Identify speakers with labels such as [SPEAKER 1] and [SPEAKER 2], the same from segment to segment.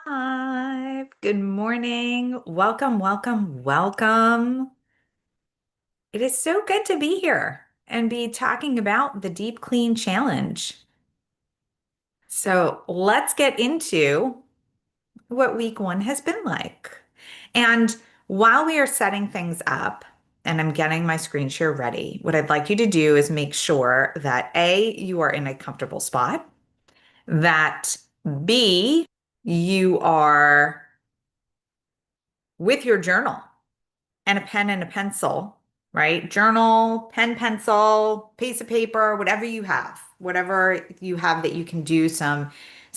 [SPEAKER 1] Hi, good morning. Welcome, welcome, welcome. It is so good to be here and be talking about the Deep Clean Challenge. So let's get into what week one has been like. And while we are setting things up and I'm getting my screen share ready, what I'd like you to do is make sure that A, you are in a comfortable spot, that B, you are with your journal and a pen and a pencil, right? Journal, pen, pencil, piece of paper, whatever you have that you can do some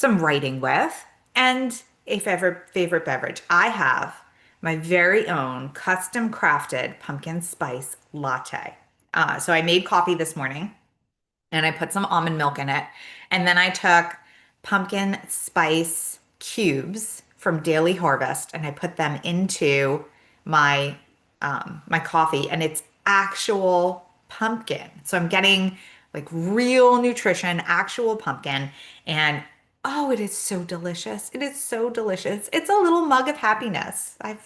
[SPEAKER 1] writing with, and a favorite beverage. I have my very own custom crafted pumpkin spice latte. So I made coffee this morning and I put some almond milk in it. And then I took pumpkin spice cubes from Daily Harvest and I put them into my my coffee and it's actual pumpkin. So I'm getting like real nutrition, actual pumpkin and oh, it is so delicious. It is so delicious. It's a little mug of happiness. I'm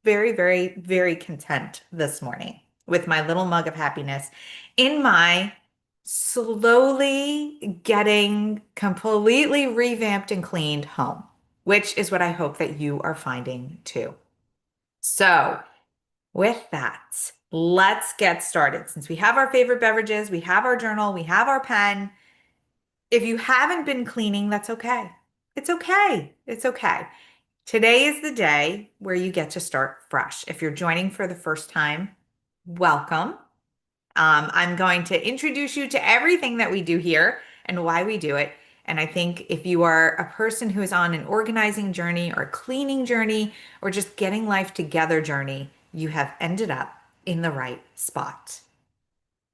[SPEAKER 1] very content this morning with my little mug of happiness in my slowly getting completely revamped and cleaned home, which is what I hope that you are finding too. So, with that, let's get started. Since we have our favorite beverages, we have our journal, we have our pen. If you haven't been cleaning, that's okay. It's okay. It's okay. Today is the day where you get to start fresh. If you're joining for the first time, welcome. I'm going to introduce you to everything that we do here and why we do it. And I think if you are a person who is on an organizing journey or a cleaning journey or just getting life together journey, you have ended up in the right spot.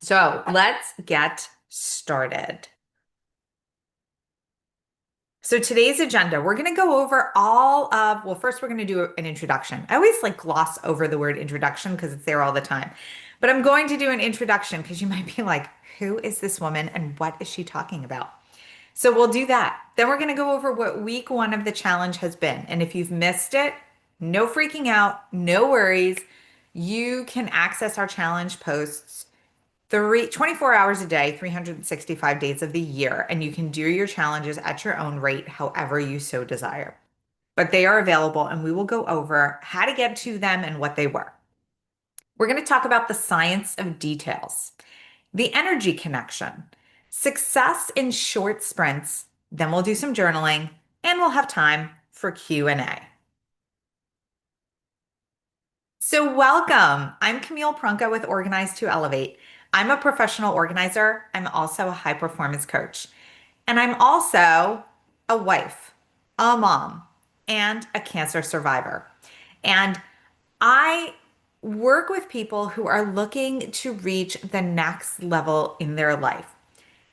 [SPEAKER 1] So let's get started. So today's agenda, we're going to go over well, first we're going to do an introduction. I always like gloss over the word introduction because it's there all the time. But I'm going to do an introduction because you might be like, who is this woman and what is she talking about? So we'll do that. Then we're going to go over what week one of the challenge has been. And if you've missed it, no freaking out, no worries. You can access our challenge posts 24 hours a day, 365 days of the year, and you can do your challenges at your own rate, however you so desire. But they are available, and we will go over how to get to them and what they were. We're going to talk about the science of details, the energy connection, success in short sprints, then we'll do some journaling, and we'll have time for Q&A. So, welcome. I'm Camille Prunka with Organize to Elevate. I'm a professional organizer. I'm also a high performance coach. And I'm also a wife, a mom, and a cancer survivor. And I work with people who are looking to reach the next level in their life.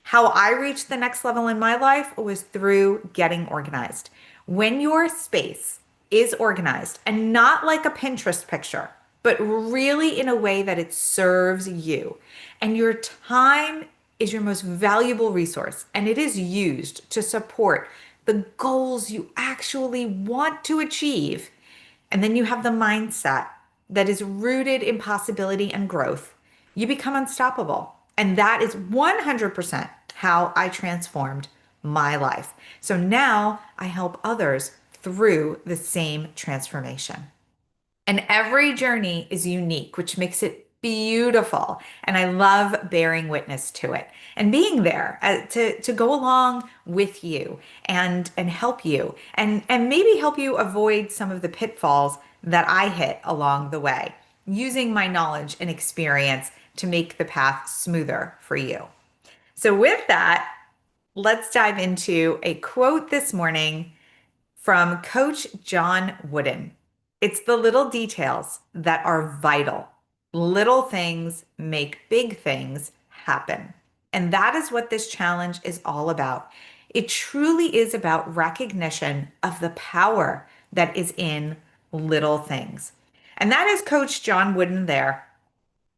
[SPEAKER 1] How I reached the next level in my life was through getting organized. When your space is organized and not like a Pinterest picture, but really in a way that it serves you, and your time is your most valuable resource, and it is used to support the goals you actually want to achieve, and then you have the mindset that is rooted in possibility and growth, you become unstoppable. And that is 100% how I transformed my life. So now I help others through the same transformation. And every journey is unique, which makes it beautiful. And I love bearing witness to it and being there to go along with you and help you and maybe help you avoid some of the pitfalls that I hit along the way, using my knowledge and experience to make the path smoother for you. So with that, let's dive into a quote this morning from Coach John Wooden. It's the little details that are vital. Little things make big things happen. And that is what this challenge is all about. It truly is about recognition of the power that is in little things. And that is Coach John Wooden there.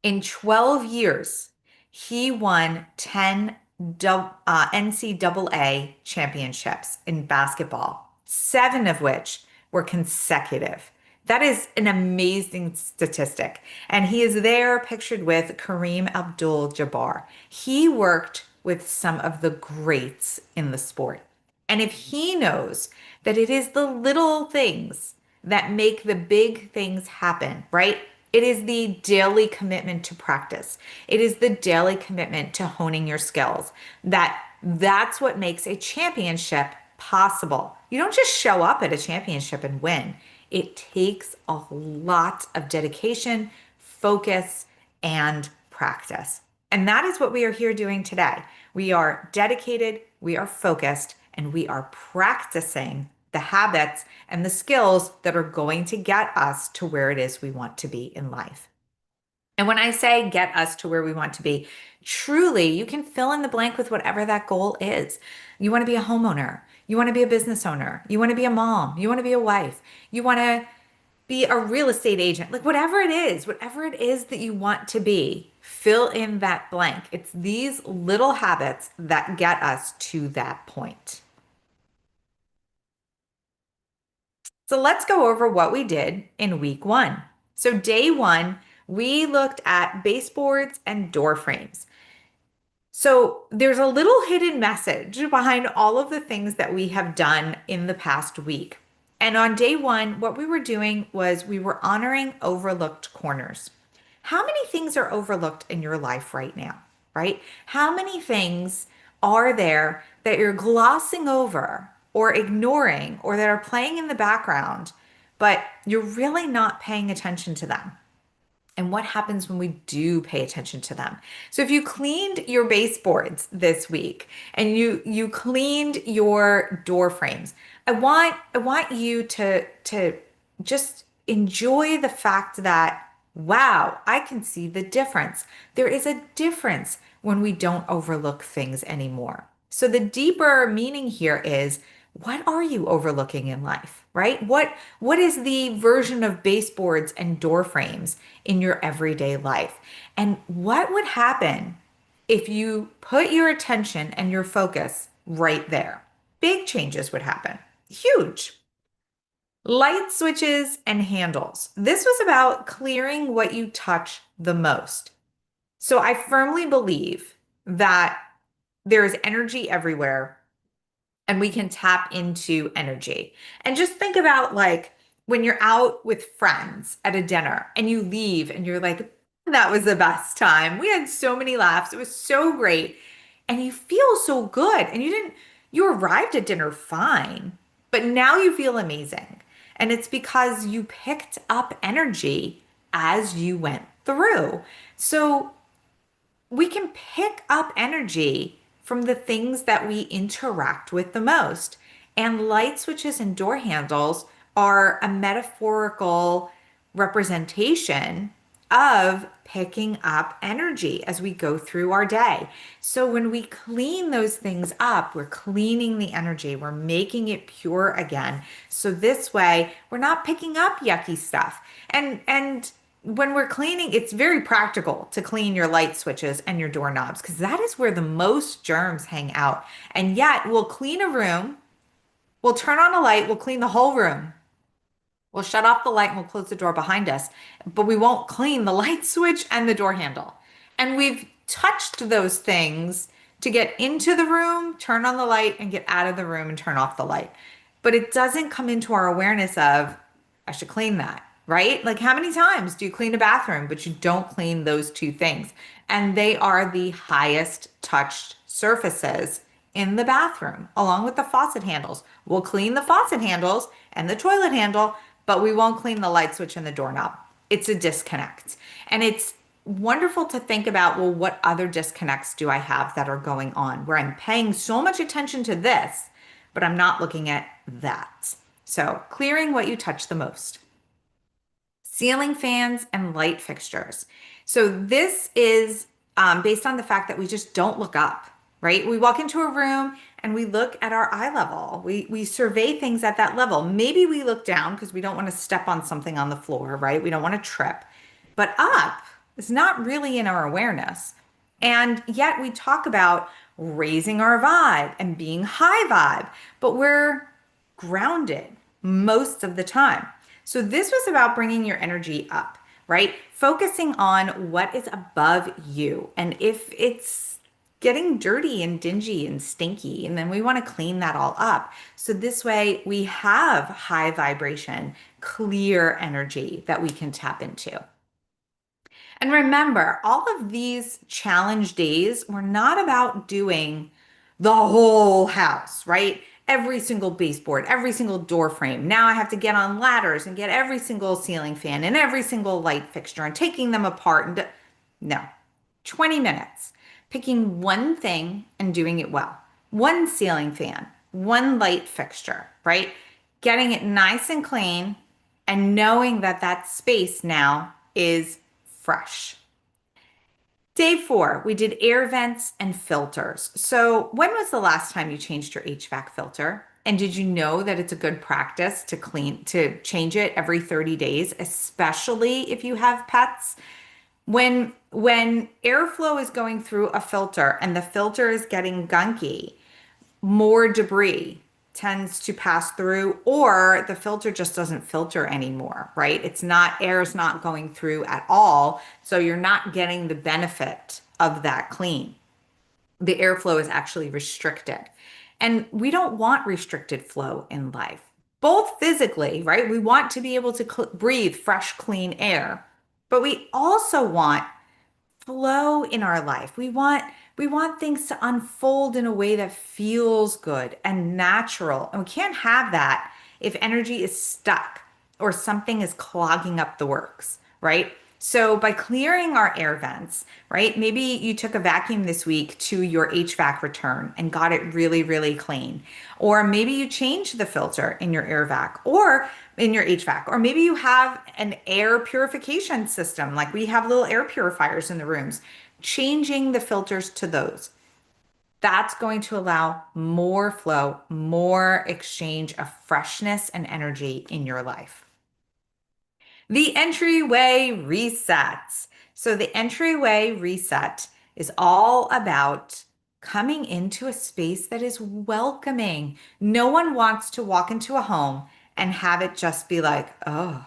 [SPEAKER 1] In 12 years, he won 10 NCAA championships in basketball, seven of which were consecutive. That is an amazing statistic. And he is there pictured with Kareem Abdul-Jabbar. He worked with some of the greats in the sport. And if he knows that it is the little things that make the big things happen, right? It is the daily commitment to practice. It is the daily commitment to honing your skills. That's what makes a championship possible. You don't just show up at a championship and win. It takes a lot of dedication, focus, and practice. And that is what we are here doing today. We are dedicated, we are focused, and we are practicing the habits and the skills that are going to get us to where it is we want to be in life. And when I say get us to where we want to be, truly, you can fill in the blank with whatever that goal is. You want to be a homeowner. You want to be a business owner. You want to be a mom. You want to be a wife. You want to be a real estate agent. Like whatever it is that you want to be, fill in that blank. It's these little habits that get us to that point. So let's go over what we did in week one. So day one, we looked at baseboards and door frames. So there's a little hidden message behind all of the things that we have done in the past week. And on day one, what we were doing was we were honoring overlooked corners. How many things are overlooked in your life right now, right? How many things are there that you're glossing over or ignoring or that are playing in the background, but you're really not paying attention to them? And what happens when we do pay attention to them? So if you cleaned your baseboards this week and you cleaned your door frames, I want you to just enjoy the fact that wow, I can see the difference. There is a difference when we don't overlook things anymore. So the deeper meaning here is what are you overlooking in life, right? What is the version of baseboards and door frames in your everyday life? And what would happen if you put your attention and your focus right there? Big changes would happen. Huge. Light switches and handles. This was about clearing what you touch the most. So I firmly believe that there is energy everywhere and we can tap into energy. And just think about like when you're out with friends at a dinner and you leave and you're like, that was the best time. We had so many laughs. It was so great. And you feel so good. And you arrived at dinner fine, but now you feel amazing. And it's because you picked up energy as you went through. So we can pick up energy from the things that we interact with the most. And light switches and door handles are a metaphorical representation of picking up energy as we go through our day. So when we clean those things up, we're cleaning the energy, we're making it pure again. So this way, we're not picking up yucky stuff. And when we're cleaning, it's very practical to clean your light switches and your doorknobs because that is where the most germs hang out. And yet, we'll clean a room, we'll turn on a light, we'll clean the whole room. We'll shut off the light and we'll close the door behind us, but we won't clean the light switch and the door handle. And we've touched those things to get into the room, turn on the light, and get out of the room and turn off the light. But it doesn't come into our awareness of, I should clean that, right? Like how many times do you clean a bathroom, but you don't clean those two things? And they are the highest touched surfaces in the bathroom, along with the faucet handles. We'll clean the faucet handles and the toilet handle, but we won't clean the light switch and the doorknob. It's a disconnect. And it's wonderful to think about, well, what other disconnects do I have that are going on where I'm paying so much attention to this, but I'm not looking at that. So clearing what you touch the most. Ceiling fans and light fixtures. So this is based on the fact that we just don't look up, right? We walk into a room and we look at our eye level. We survey things at that level. Maybe we look down because we don't want to step on something on the floor, right? We don't want to trip. But up is not really in our awareness. And yet we talk about raising our vibe and being high vibe, but we're grounded. most of the time. So this was about bringing your energy up, right? Focusing on what is above you. And if it's getting dirty and dingy and stinky, and then we want to clean that all up. So this way we have high vibration, clear energy that we can tap into. And remember, all of these challenge days were not about doing the whole house, right? Every single baseboard, every single door frame. Now I have to get on ladders and get every single ceiling fan and every single light fixture and taking them apart. No, 20 minutes, picking one thing and doing it well. One ceiling fan, one light fixture, right? Getting it nice and clean and knowing that that space now is fresh. Day 4, we did air vents and filters. So, when was the last time you changed your HVAC filter? And did you know that it's a good practice to change it every 30 days, especially if you have pets? When airflow is going through a filter and the filter is getting gunky, more debris tends to pass through, or the filter just doesn't filter anymore, right? Air is not going through at all. So you're not getting the benefit of that clean. The airflow is actually restricted. And we don't want restricted flow in life, both physically, right? We want to be able to breathe fresh, clean air, but we also want flow in our life. We want things to unfold in a way that feels good and natural. And we can't have that if energy is stuck or something is clogging up the works, right? So by clearing our air vents, right? Maybe you took a vacuum this week to your HVAC return and got it really, really clean. Or maybe you changed the filter in your air vac or in your HVAC. Or maybe you have an air purification system, like we have little air purifiers in the rooms. Changing the filters to those. That's going to allow more flow, more exchange of freshness and energy in your life. The entryway resets. So the entryway reset is all about coming into a space that is welcoming. No one wants to walk into a home and have it just be like, oh,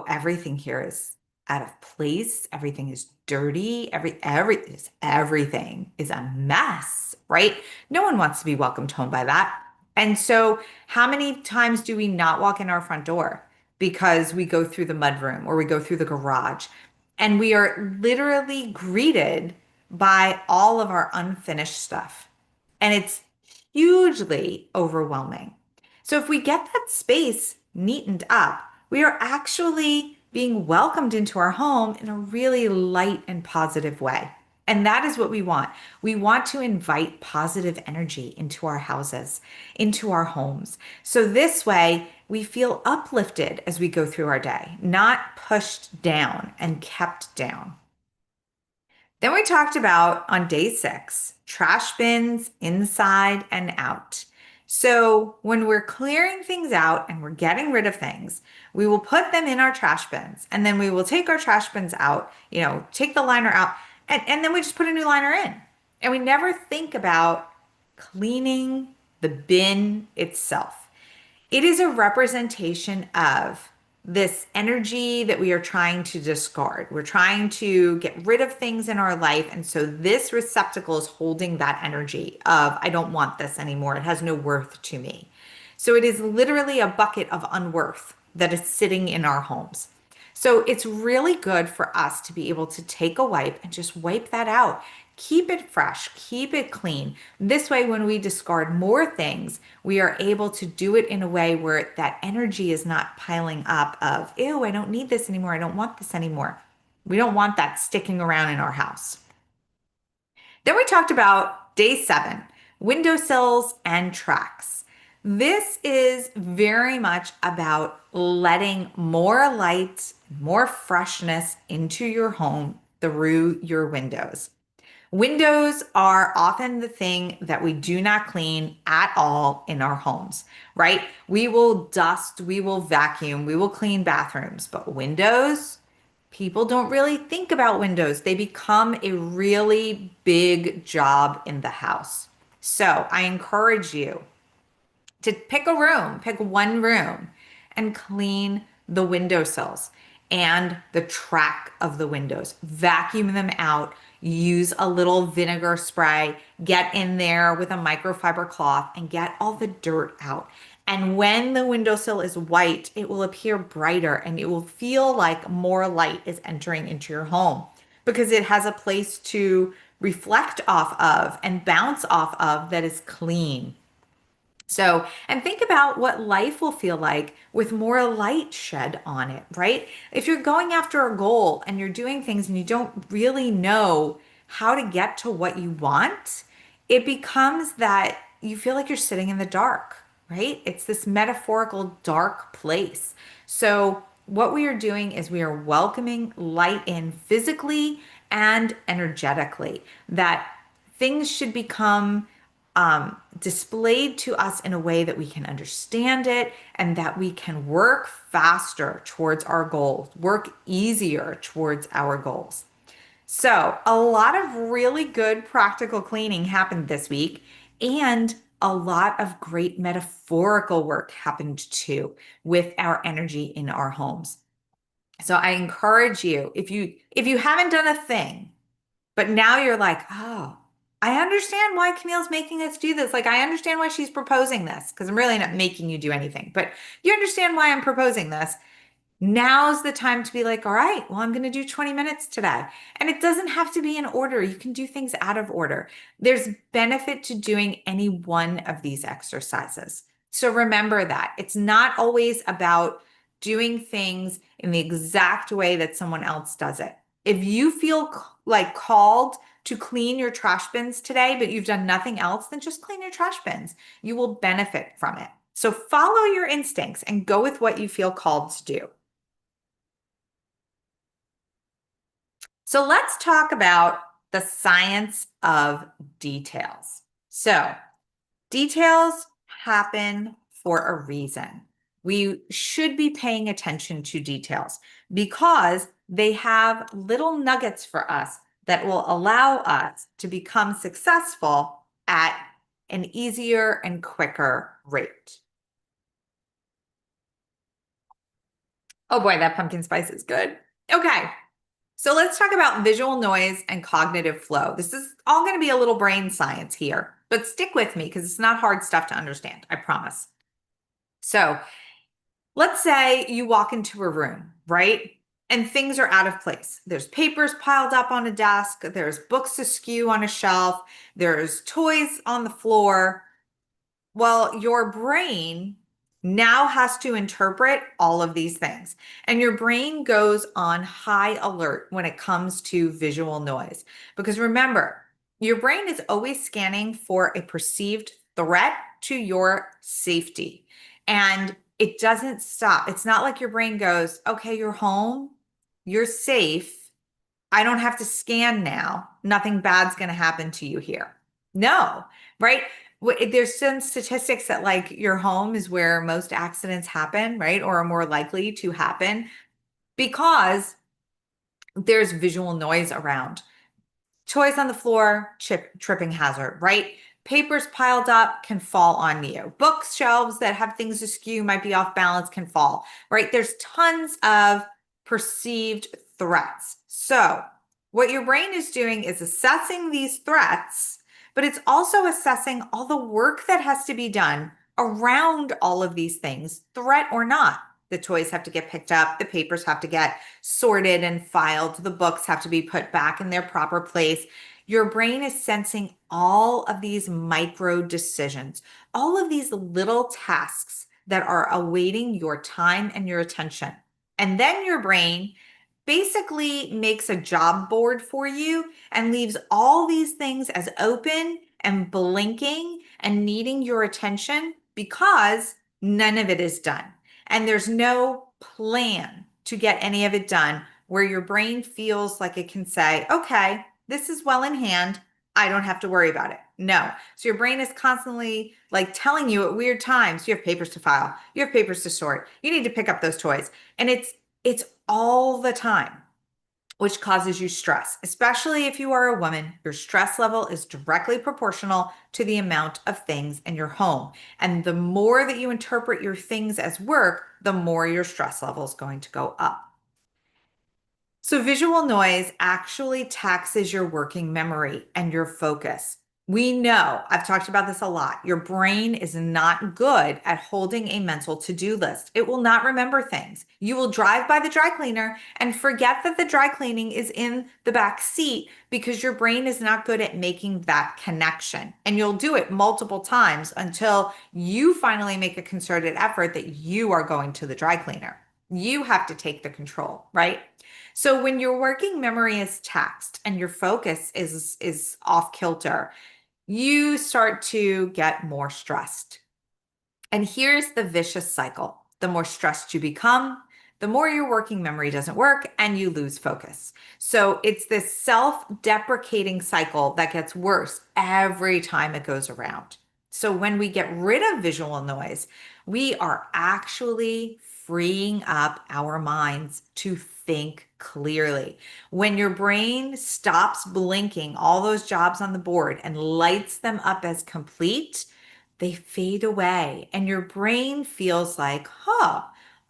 [SPEAKER 1] everything here is out of place. Everything is dirty. Everything is a mess, right? No one wants to be welcomed home by that. And so, how many times do we not walk in our front door because we go through the mudroom or we go through the garage and we are literally greeted by all of our unfinished stuff? And it's hugely overwhelming. So if we get that space neatened up, we are actually being welcomed into our home in a really light and positive way. And that is what we want. We want to invite positive energy into our houses, into our homes. So this way, we feel uplifted as we go through our day, not pushed down and kept down. Then we talked about on day 6, trash bins inside and out. So when we're clearing things out and we're getting rid of things, we will put them in our trash bins and then we will take our trash bins out, take the liner out, and then we just put a new liner in. And we never think about cleaning the bin itself. It is a representation of this energy that we are trying to discard. We're trying to get rid of things in our life. And so this receptacle is holding that energy of, I don't want this anymore. It has no worth to me. So it is literally a bucket of unworth that is sitting in our homes. So it's really good for us to be able to take a wipe and just wipe that out. Keep it fresh, keep it clean. This way, when we discard more things, we are able to do it in a way where that energy is not piling up of, ew, I don't need this anymore. I don't want this anymore. We don't want that sticking around in our house. Then we talked about day 7, windowsills and tracks. This is very much about letting more light, more freshness into your home through your windows. Windows are often the thing that we do not clean at all in our homes, right? We will dust, we will vacuum, we will clean bathrooms, but windows, people don't really think about windows. They become a really big job in the house. So I encourage you to pick a room, pick one room and clean the windowsills and the track of the windows. Vacuum them out. Use a little vinegar spray. Get in there with a microfiber cloth and get all the dirt out. And when the windowsill is white, it will appear brighter and it will feel like more light is entering into your home because it has a place to reflect off of and bounce off of that is clean. So, and think about what life will feel like with more light shed on it, right? If you're going after a goal and you're doing things and you don't really know how to get to what you want, it becomes that you feel like you're sitting in the dark, right? It's this metaphorical dark place. So, what we are doing is we are welcoming light in physically and energetically, that things should become displayed to us in a way that we can understand it and that we can work faster towards our goals, work easier towards our goals. So, a lot of really good practical cleaning happened this week, and a lot of great metaphorical work happened too with our energy in our homes. So, I encourage you, if you haven't done a thing, but now you're like, oh, I understand why Camille's making us do this. Like, I understand why she's proposing this because I'm really not making you do anything, but you understand why I'm proposing this. Now's the time to be like, all right, well, I'm going to do 20 minutes today. And it doesn't have to be in order. You can do things out of order. There's benefit to doing any one of these exercises. So remember that it's not always about doing things in the exact way that someone else does it. If you feel like called to clean your trash bins today, but you've done nothing else, then just clean your trash bins. You will benefit from it. So follow your instincts and go with what you feel called to do. So let's talk about the science of details. So details happen for a reason. We should be paying attention to details because they have little nuggets for us that will allow us to become successful at an easier and quicker rate. Oh boy, that pumpkin spice is good. Okay. So let's talk about visual noise and cognitive flow. This is all going to be a little brain science here, but stick with me because it's not hard stuff to understand, I promise. So let's say you walk into a room, right? And things are out of place. There's papers piled up on a desk, there's books askew on a shelf, there's toys on the floor. Well, your brain now has to interpret all of these things. And your brain goes on high alert when it comes to visual noise. Because remember, your brain is always scanning for a perceived threat to your safety. And it doesn't stop. It's not like your brain goes, okay, you're home, you're safe. I don't have to scan now. Nothing bad's going to happen to you here. No, right? There's some statistics that like your home is where most accidents happen, right? Or are more likely to happen because there's visual noise around. Toys on the floor, tripping hazard, right? Papers piled up can fall on you. Bookshelves that have things askew might be off balance can fall, right? There's tons of perceived threats. So what your brain is doing is assessing these threats, but it's also assessing all the work that has to be done around all of these things, threat or not. The toys have to get picked up, the papers have to get sorted and filed, the books have to be put back in their proper place. Your brain is sensing all of these micro decisions, all of these little tasks that are awaiting your time and your attention. And then your brain basically makes a job board for you and leaves all these things as open and blinking and needing your attention because none of it is done. And there's no plan to get any of it done where your brain feels like it can say, okay, this is well in hand. I don't have to worry about it. No. So your brain is constantly like telling you at weird times, you have papers to file, you have papers to sort, you need to pick up those toys. And it's all the time. which causes you stress. Especially if you are a woman, your stress level is directly proportional to the amount of things in your home. And the more that you interpret your things as work, the more your stress level is going to go up. So visual noise actually taxes your working memory and your focus. We know, I've talked about this a lot, your brain is not good at holding a mental to-do list. It will not remember things. You will drive by the dry cleaner and forget that the dry cleaning is in the back seat because your brain is not good at making that connection. And you'll do it multiple times until you finally make a concerted effort that you are going to the dry cleaner. You have to take the control, right? So when your working memory is taxed and your focus is off kilter, you start to get more stressed. And here's the vicious cycle. The more stressed you become, the more your working memory doesn't work and you lose focus. So it's this self-deprecating cycle that gets worse every time it goes around. So when we get rid of visual noise, we are actually freeing up our minds to think clearly. When your brain stops blinking all those jobs on the board and lights them up as complete, they fade away and your brain feels like,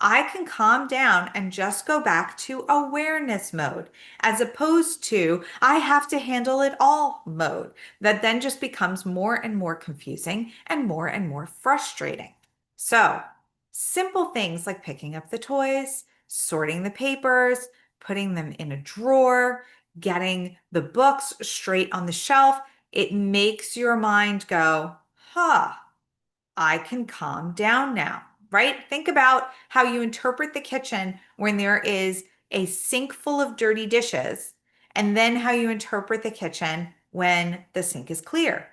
[SPEAKER 1] I can calm down and just go back to awareness mode, as opposed to I have to handle it all mode, that then just becomes more and more confusing and more frustrating. So, simple things like picking up the toys, sorting the papers, putting them in a drawer, getting the books straight on the shelf, it makes your mind go, I can calm down now, right? Think about how you interpret the kitchen when there is a sink full of dirty dishes, and then how you interpret the kitchen when the sink is clear.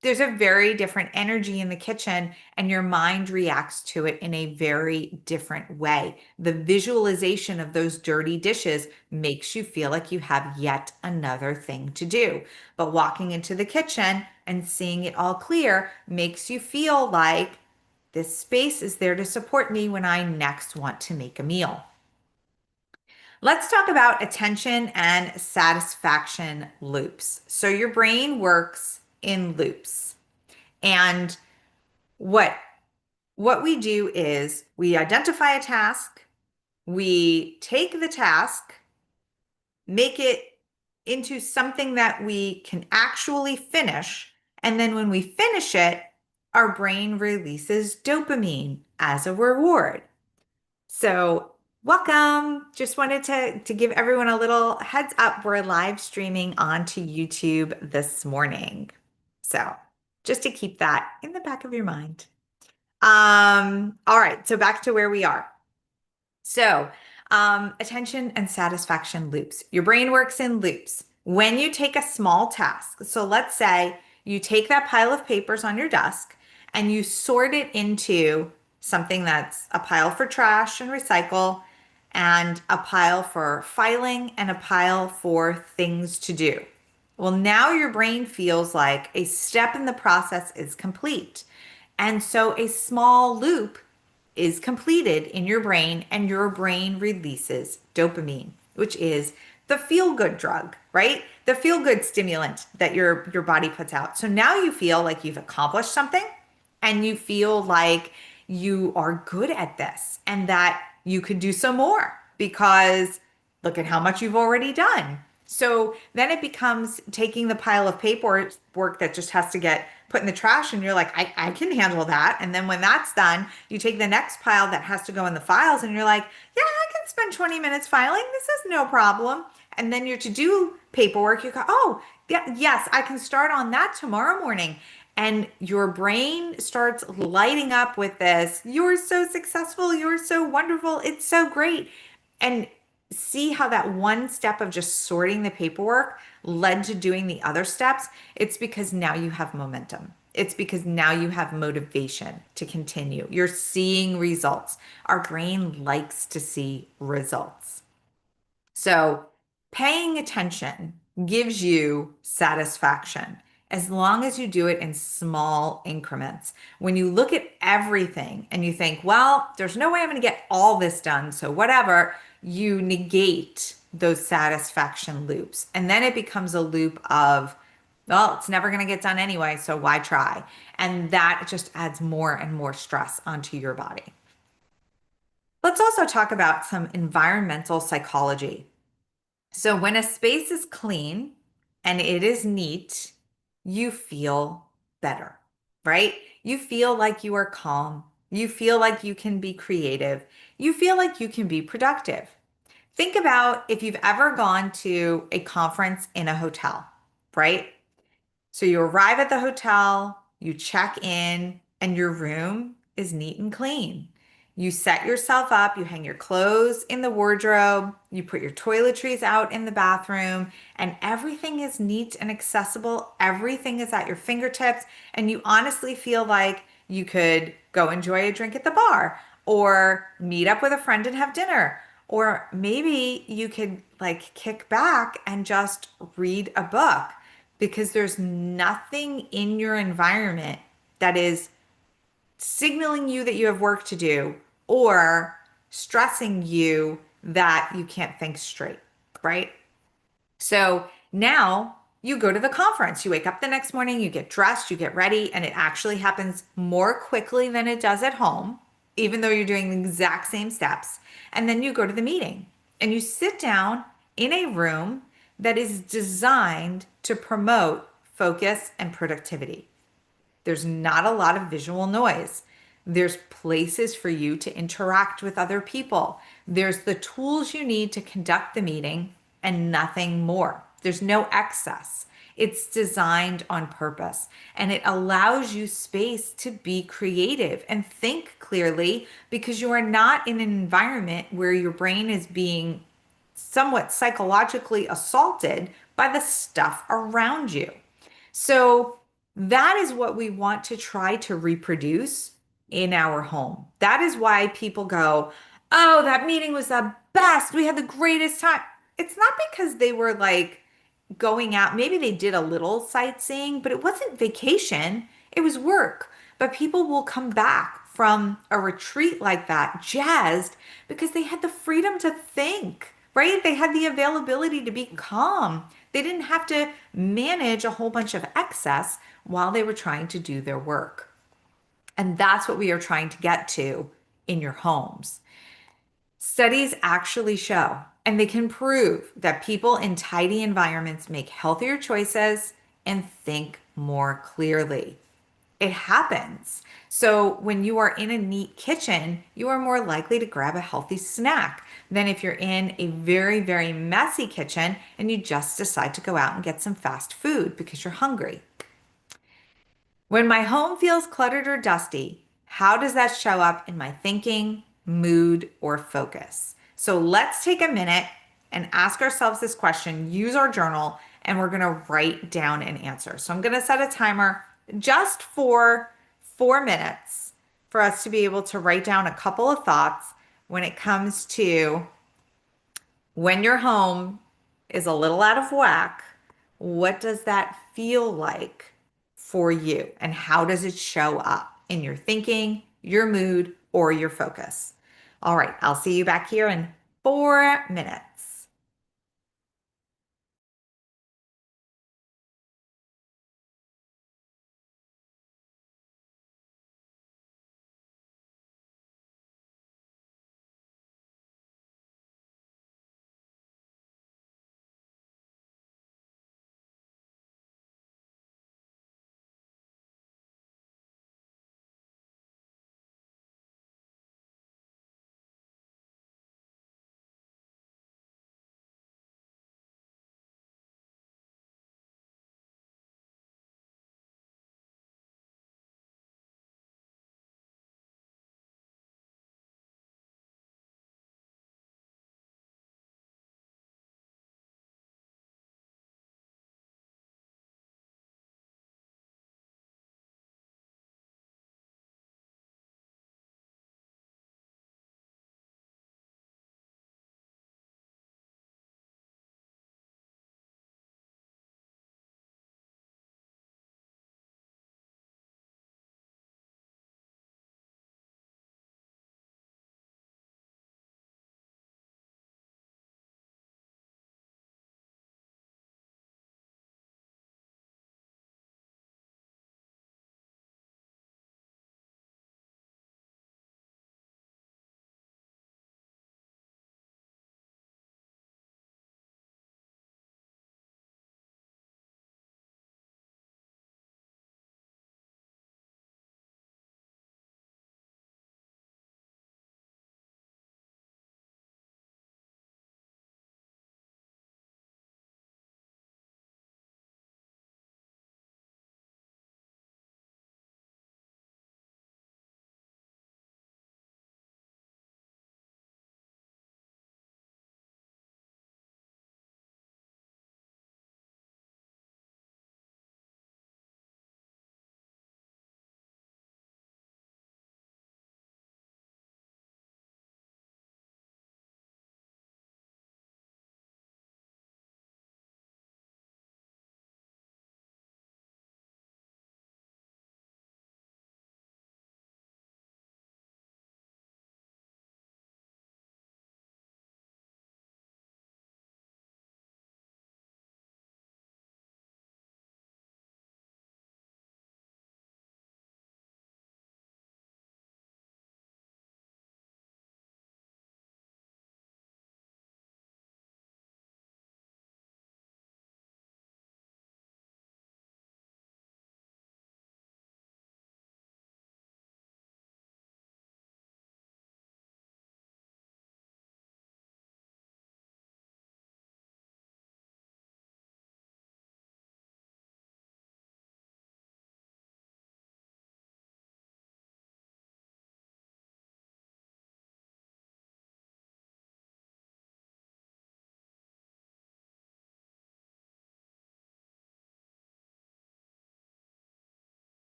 [SPEAKER 1] There's a very different energy in the kitchen, and your mind reacts to it in a very different way. The visualization of those dirty dishes makes you feel like you have yet another thing to do. But walking into the kitchen and seeing it all clear makes you feel like this space is there to support me when I next want to make a meal. Let's talk about attention and satisfaction loops. So your brain works in loops. And what we do is we identify a task, we take the task, make it into something that we can actually finish, and then when we finish it, our brain releases dopamine as a reward. So welcome. Just wanted to give everyone a little heads up. We're live streaming onto YouTube this morning. So just to keep that in the back of your mind. All right, so back to where we are. So attention and satisfaction loops. Your brain works in loops. When you take a small task, so let's say you take that pile of papers on your desk and you sort it into something that's a pile for trash and recycle, and a pile for filing, and a pile for things to do. Well, now your brain feels like a step in the process is complete. And so a small loop is completed in your brain, and your brain releases dopamine, which is the feel-good drug, right? The feel-good stimulant that your body puts out. So now you feel like you've accomplished something, and you feel like you are good at this and that you could do some more because look at how much you've already done. So then it becomes taking the pile of paperwork that just has to get put in the trash, and you're like, I can handle that. And then when that's done, you take the next pile that has to go in the files, and you're like, yeah, I can spend 20 minutes filing. This is no problem. And then your to-do paperwork, you go, oh, yeah, yes, I can start on that tomorrow morning. And your brain starts lighting up with this. You're so successful. You're so wonderful. It's so great. And see how that one step of just sorting the paperwork led to doing the other steps? It's because now you have momentum. It's because now you have motivation to continue. You're seeing results. Our brain likes to see results. So paying attention gives you satisfaction. as long as you do it in small increments. When you look at everything and you think, well, there's no way I'm going to get all this done, so whatever, you negate those satisfaction loops. And then it becomes a loop of, well, it's never going to get done anyway, so why try? And that just adds more and more stress onto your body. Let's also talk about some environmental psychology. So, when a space is clean and it is neat, you feel better, right? You feel like you are calm. You feel like you can be creative. You feel like you can be productive. Think about if you've ever gone to a conference in a hotel, right? So you arrive at the hotel, you check in, and your room is neat and clean. You set yourself up, you hang your clothes in the wardrobe, you put your toiletries out in the bathroom, and everything is neat and accessible. Everything is at your fingertips, and you honestly feel like you could go enjoy a drink at the bar or meet up with a friend and have dinner. Or maybe you could like kick back and just read a book because there's nothing in your environment that is signaling you that you have work to do or stressing you that you can't think straight, right? So now you go to the conference. You wake up the next morning, you get dressed, you get ready, and it actually happens more quickly than it does at home, even though you're doing the exact same steps. And then you go to the meeting and you sit down in a room that is designed to promote focus and productivity. There's not a lot of visual noise. There's places for you to interact with other people. There's the tools you need to conduct the meeting and nothing more. There's no excess. It's designed on purpose and it allows you space to be creative and think clearly because you are not in an environment where your brain is being somewhat psychologically assaulted by the stuff around you. So that is what we want to try to reproduce in our home. That is why people go, oh, that meeting was the best. We had the greatest time. It's not because they were like going out. Maybe they did a little sightseeing, but it wasn't vacation. It was work. But people will come back from a retreat like that jazzed because they had the freedom to think, right? They had the availability to be calm. They didn't have to manage a whole bunch of excess while they were trying to do their work. And that's what we are trying to get to in your homes. Studies actually show, and they can prove that people in tidy environments make healthier choices and think more clearly. It happens. So when you are in a neat kitchen, you are more likely to grab a healthy snack than if you're in a very, very messy kitchen and you just decide to go out and get some fast food because you're hungry. When my home feels cluttered or dusty, how does that show up in my thinking, mood, or focus? So let's take a minute and ask ourselves this question, use our journal, and we're going to write down an answer. So I'm going to set a timer just for 4 minutes for us to be able to write down a couple of thoughts when it comes to when your home is a little out of whack, what does that feel like for you? And how does it show up in your thinking, your mood, or your focus? All right, I'll see you back here in 4 minutes.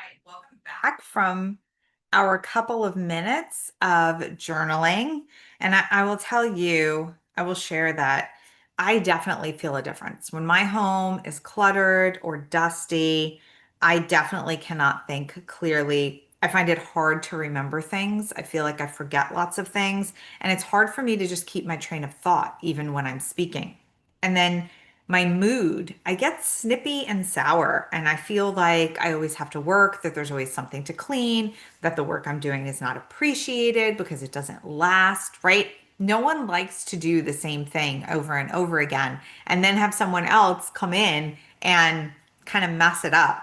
[SPEAKER 1] right, welcome back from our couple of minutes of journaling. And I will tell you, I will share that I definitely feel a difference. When my home is cluttered or dusty, I definitely cannot think clearly. I find it hard to remember things. I feel like I forget lots of things, and it's hard for me to just keep my train of thought, even when I'm speaking. And then my mood, I get snippy and sour, and I feel like I always have to work, that there's always something to clean, that the work I'm doing is not appreciated because it doesn't last, right? No one likes to do the same thing over and over again and then have someone else come in and kind of mess it up.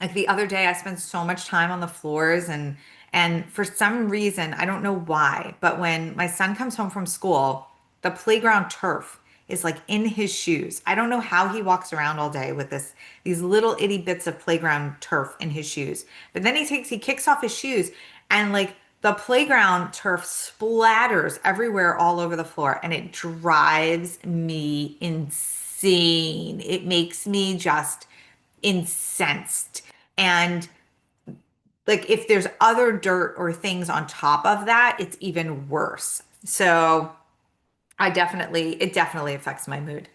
[SPEAKER 1] Like the other day, I spent so much time on the floors, and for some reason, I don't know why, but when my son comes home from school, the playground turf is like in his shoes. I don't know how he walks around all day with these little itty bits of playground turf in his shoes. But then he kicks off his shoes, and like the playground turf splatters everywhere all over the floor, and it drives me insane. It makes me just incensed. And like if there's other dirt or things on top of that, it's even worse. So it definitely affects my mood.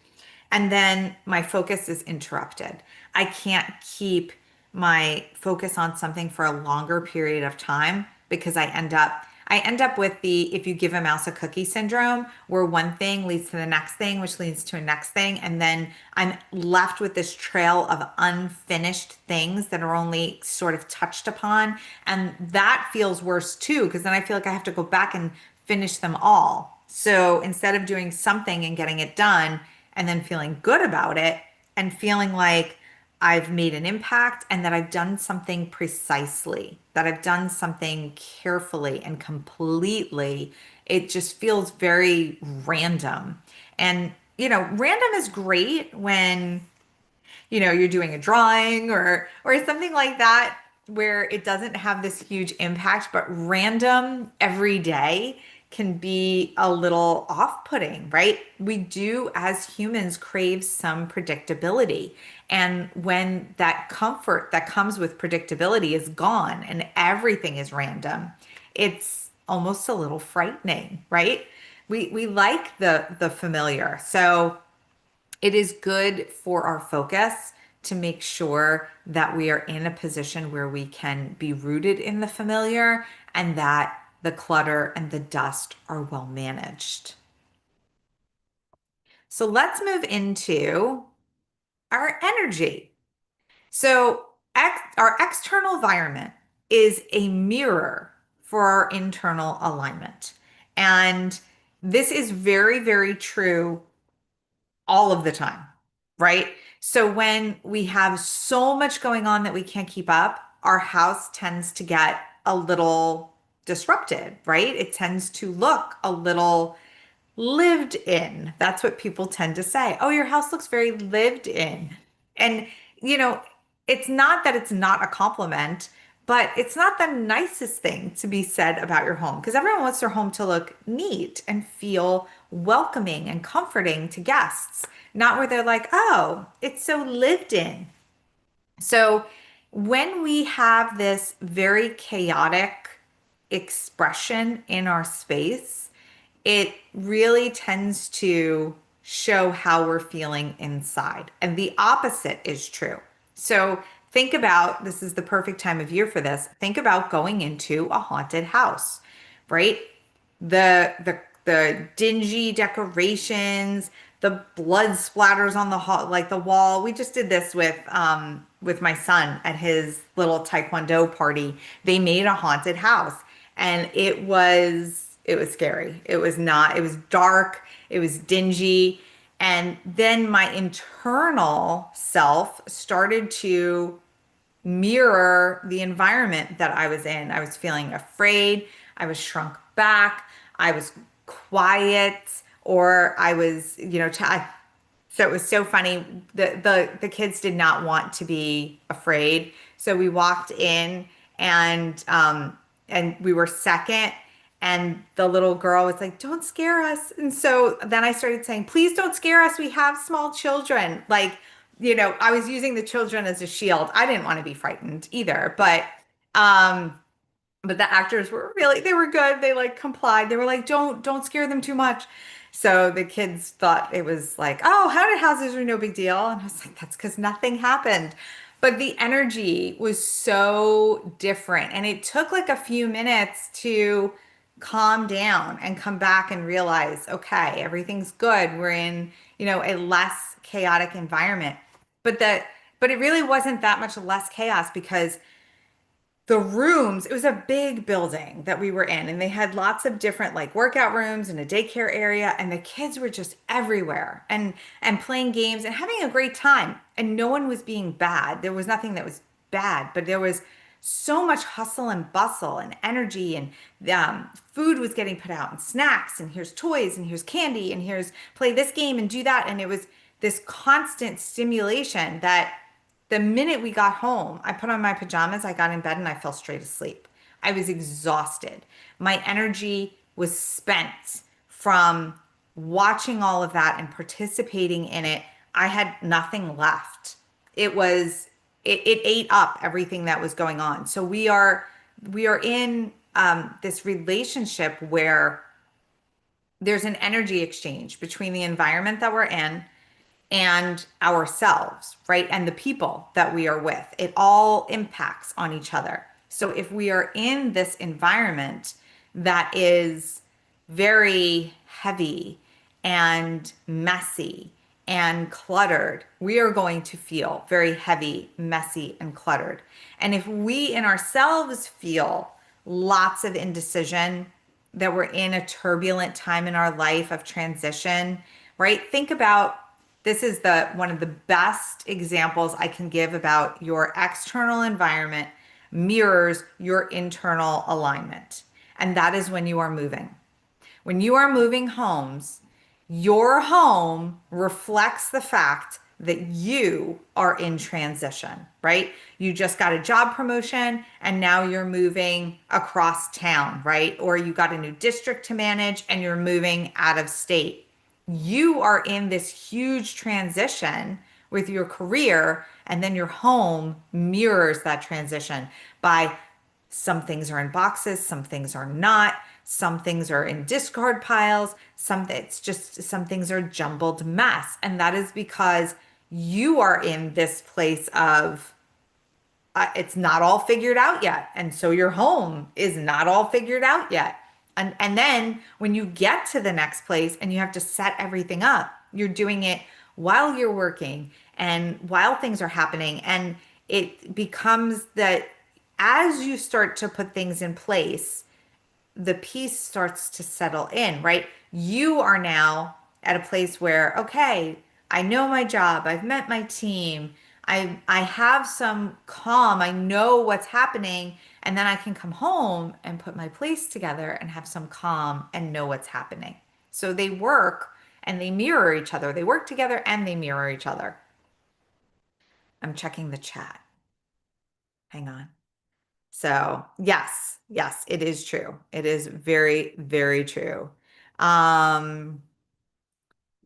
[SPEAKER 1] And then my focus is interrupted. I can't keep my focus on something for a longer period of time because I end up with the if you give a mouse a cookie syndrome, where one thing leads to the next thing, which leads to a next thing. And then I'm left with this trail of unfinished things that are only sort of touched upon. And that feels worse too, because then I feel like I have to go back and finish them all. So instead of doing something and getting it done and then feeling good about it and feeling like I've made an impact and that I've done something precisely, that I've done something carefully and completely, it just feels very random. And, random is great when you're doing a drawing or something like that where it doesn't have this huge impact, but random every day can be a little off-putting, right? We do as humans crave some predictability. And when that comfort that comes with predictability is gone and everything is random, it's almost a little frightening, right? We like the familiar. So it is good for our focus to make sure that we are in a position where we can be rooted in the familiar and that the clutter and the dust are well managed. So let's move into our energy. So, our external environment is a mirror for our internal alignment. And this is very, very true all of the time, right? So when we have so much going on that we can't keep up, our house tends to get a little disrupted, right? It tends to look a little lived in. That's what people tend to say. Oh, your house looks very lived in. And, you know, it's not that it's not a compliment, but it's not the nicest thing to be said about your home because everyone wants their home to look neat and feel welcoming and comforting to guests, not where they're like, oh, it's so lived in. So when we have this very chaotic expression in our space, it really tends to show how we're feeling inside. And the opposite is true. So think about this is the perfect time of year for this. Think about going into a haunted house, right? The dingy decorations, the blood splatters on the like the wall. We just did this with my son at his little taekwondo party. They made a haunted house and it was scary. It was not, it was dark, it was dingy. And then my internal self started to mirror the environment that I was in. I was feeling afraid. I was shrunk back. I was quiet, or I was, so it was so funny. The kids did not want to be afraid. So we walked in and we were second and the little girl was like, "Don't scare us." And so then I started saying, "Please don't scare us. We have small children." Like I was using the children as a shield. I didn't want to be frightened either, um, but the actors were really, they were good. They like complied. They were like, don't scare them too much. So the kids thought it was like, oh, haunted houses are no big deal. And I was like, that's because nothing happened. But the energy was so different. And it took like a few minutes to calm down and come back and realize, okay, everything's good. We're in, a less chaotic environment. But that, but it really wasn't that much less chaos because the rooms, it was a big building that we were in, and they had lots of different like workout rooms and a daycare area, and the kids were just everywhere and playing games and having a great time. And no one was being bad. There was nothing that was bad, but there was so much hustle and bustle and energy, and food was getting put out and snacks, and here's toys and here's candy and here's play this game and do that. And it was this constant stimulation that the minute we got home, I put on my pajamas, I got in bed, and I fell straight asleep. I was exhausted. My energy was spent from watching all of that and participating in it. I had nothing left. It ate up everything that was going on. So we are in this relationship where there's an energy exchange between the environment that we're in and ourselves, right? And the people that we are with. It all impacts on each other. So if we are in this environment that is very heavy and messy and cluttered, we are going to feel very heavy, messy, and cluttered. And if we in ourselves feel lots of indecision, that we're in a turbulent time in our life of transition, right? Think about this is the one of the best examples I can give about your external environment mirrors your internal alignment. And that is when you are moving. When you are moving homes, your home reflects the fact that you are in transition, right? You just got a job promotion and now you're moving across town, right? Or you got a new district to manage and you're moving out of state. You are in this huge transition with your career, and then your home mirrors that transition by some things are in boxes, some things are not, some things are in discard piles, some things are jumbled mess. And that is because you are in this place of it's not all figured out yet. And so your home is not all figured out yet. And then when you get to the next place and you have to set everything up, you're doing it while you're working and while things are happening. And it becomes that as you start to put things in place, the peace starts to settle in, right? You are now at a place where, okay, I know my job, I've met my team, I have some calm, I know what's happening, and then I can come home and put my place together and have some calm and know what's happening. So they work and they mirror each other. They work together and they mirror each other. I'm checking the chat. Hang on. So, yes, yes, it is true. It is very, very true. Um,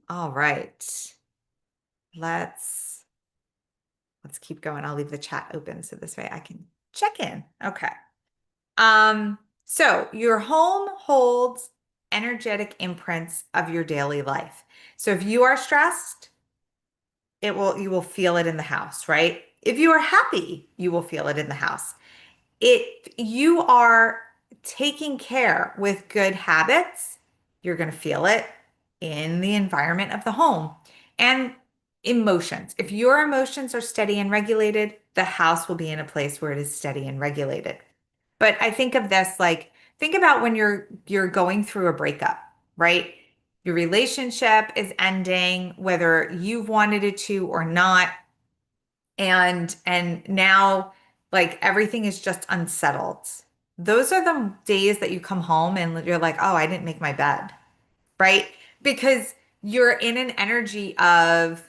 [SPEAKER 1] all right. Let's let's keep going. I'll leave the chat open so this way I can check in. Okay. So your home holds energetic imprints of your daily life. So if you are stressed, you will feel it in the house, right? If you are happy, you will feel it in the house. If you are taking care with good habits, you're going to feel it in the environment of the home. And emotions. If your emotions are steady and regulated, the house will be in a place where it is steady and regulated. But I think of this like think about when you're going through a breakup, right? Your relationship is ending, whether you've wanted it to or not, and now like everything is just unsettled. Those are the days that you come home and you're like, "Oh, I didn't make my bed." Right? Because you're in an energy of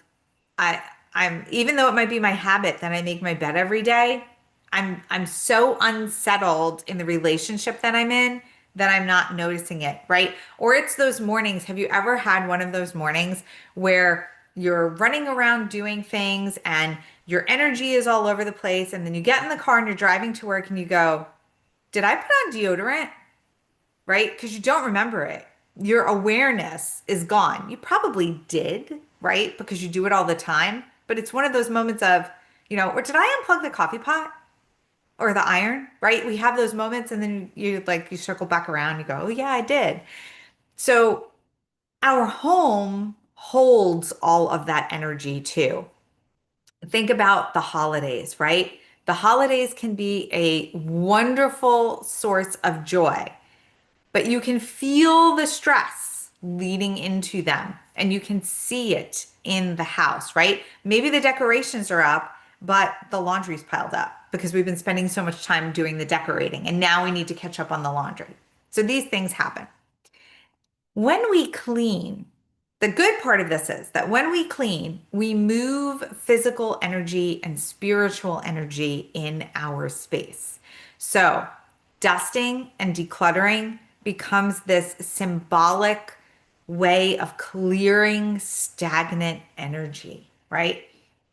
[SPEAKER 1] I I'm even though it might be my habit that I make my bed every day, I'm so unsettled in the relationship that I'm in that I'm not noticing it, right? Or it's those mornings. Have you ever had one of those mornings where you're running around doing things and your energy is all over the place, and then you get in the car and you're driving to work and you go, "Did I put on deodorant?" Right? Because you don't remember it. Your awareness is gone. You probably did, right? Because you do it all the time. But it's one of those moments of, or did I unplug the coffee pot or the iron, right? We have those moments and then you circle back around, you go, "Oh yeah, I did." So our home holds all of that energy too. Think about the holidays, right? The holidays can be a wonderful source of joy, but you can feel the stress leading into them and you can see it in the house, right? Maybe the decorations are up, but the laundry's piled up because we've been spending so much time doing the decorating and now we need to catch up on the laundry. So these things happen. When we clean, the good part of this is that when we clean, we move physical energy and spiritual energy in our space. So, dusting and decluttering becomes this symbolic way of clearing stagnant energy, right?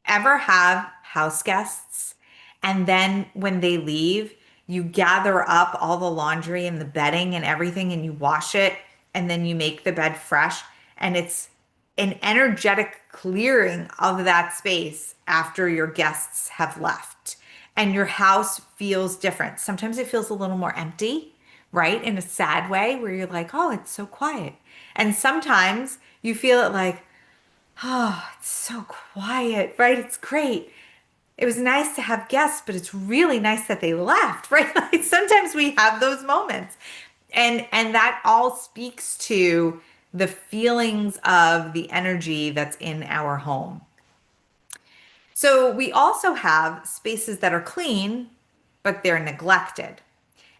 [SPEAKER 1] Ever have house guests and then when they leave, you gather up all the laundry and the bedding and everything and you wash it and then you make the bed fresh and it's an energetic clearing of that space after your guests have left and your house feels different. Sometimes it feels a little more empty, right? In a sad way where you're like, "Oh, it's so quiet." And sometimes you feel it like, "Oh, it's so quiet," right? It's great. It was nice to have guests, but it's really nice that they left, right? Like sometimes we have those moments. And that all speaks to the feelings of the energy that's in our home. So we also have spaces that are clean, but they're neglected.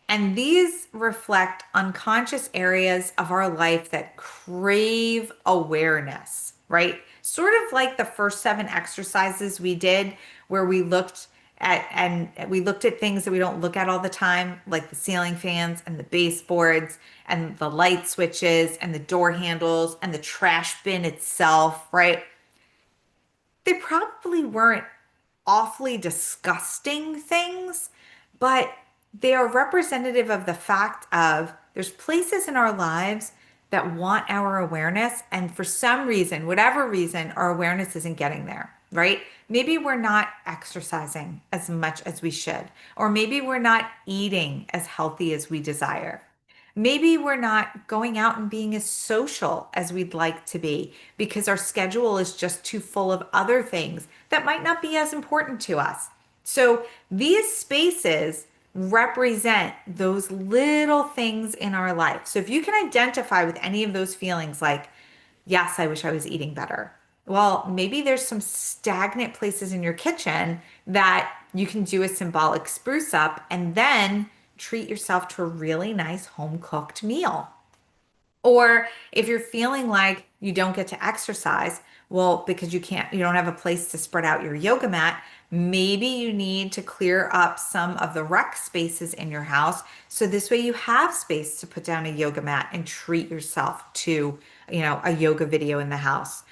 [SPEAKER 1] And these reflect unconscious areas of our life that crave awareness, right? Sort of like the first 7 exercises we did, where we looked at things that we don't look at all the time, like the ceiling fans and the baseboards and the light switches and the door handles and the trash bin itself, right? They probably weren't awfully disgusting things, but they are representative of the fact of there's places in our lives that want our awareness, and for some reason, whatever reason, our awareness isn't getting there, right? Maybe we're not exercising as much as we should, or maybe we're not eating as healthy as we desire. Maybe we're not going out and being as social as we'd like to be because our schedule is just too full of other things that might not be as important to us. So these spaces represent those little things in our life. So if you can identify with any of those feelings, like, "Yes, I wish I was eating better." Well, maybe there's some stagnant places in your kitchen that you can do a symbolic spruce up and then treat yourself to a really nice home cooked meal. Or if you're feeling like you don't get to exercise, well, because you don't have a place to spread out your yoga mat, maybe you need to clear up some of the rec spaces in your house. So this way you have space to put down a yoga mat and treat yourself to, a yoga video in the house.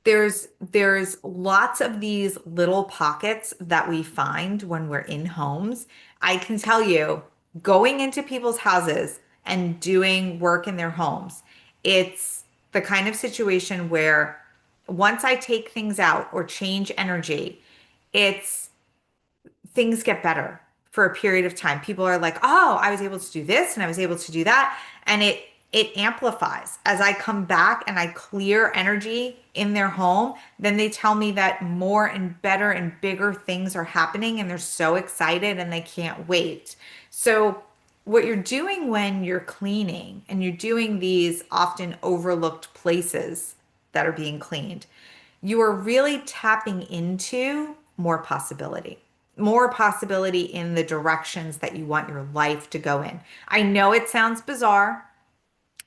[SPEAKER 1] There's lots of these little pockets that we find when we're in homes. I can tell you, going into people's houses and doing work in their homes, it's the kind of situation where once I take things out or change energy, it's things get better for a period of time. People are like, "Oh, I was able to do this and I was able to do that." And it amplifies as I come back and I clear energy in their home. Then they tell me that more and better and bigger things are happening and they're so excited and they can't wait. So what you're doing when you're cleaning and you're doing these often overlooked places that are being cleaned, you are really tapping into more possibility in the directions that you want your life to go in. I know it sounds bizarre,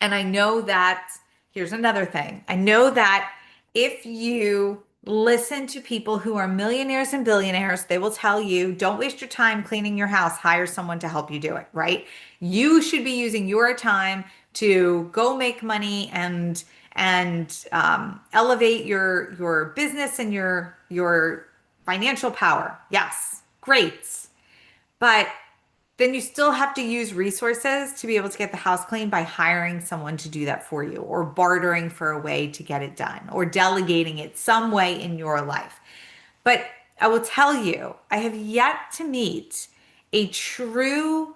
[SPEAKER 1] and I know that, here's another thing. I know that if you listen to people who are millionaires and billionaires, they will tell you, "Don't waste your time cleaning your house, hire someone to help you do it," right? You should be using your time to go make money and elevate your business and your financial power. Yes, great. But then you still have to use resources to be able to get the house clean by hiring someone to do that for you, or bartering for a way to get it done, or delegating it some way in your life. But I will tell you, I have yet to meet a true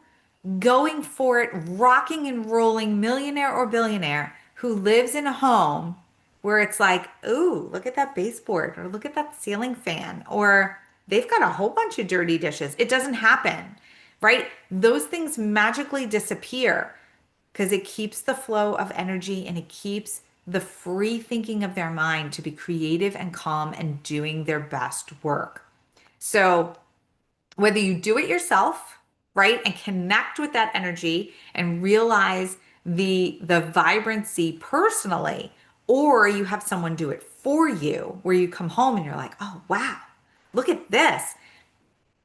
[SPEAKER 1] going for it, rocking and rolling millionaire or billionaire who lives in a home where it's like, ooh, look at that baseboard, or look at that ceiling fan, or they've got a whole bunch of dirty dishes. It doesn't happen, right? Those things magically disappear because it keeps the flow of energy and it keeps the free thinking of their mind to be creative and calm and doing their best work. So, whether you do it yourself, right, and connect with that energy and realize the vibrancy personally, or you have someone do it for you where you come home and you're like, oh wow, look at this.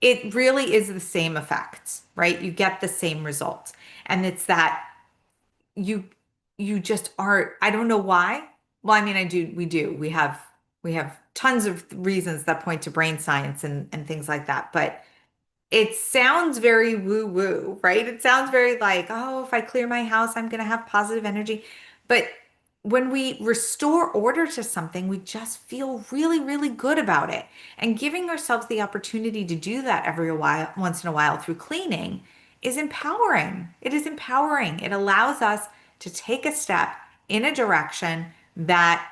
[SPEAKER 1] It really is the same effect, right? You get the same result. And it's that you you just are, I don't know why. Well, I mean, we have tons of reasons that point to brain science and things like that, but it sounds very woo woo, right? It sounds very like, oh, if I clear my house, I'm going to have positive energy. But when we restore order to something, we just feel really, really good about it. And giving ourselves the opportunity to do that every while, once in a while through cleaning is empowering. It is empowering. It allows us to take a step in a direction that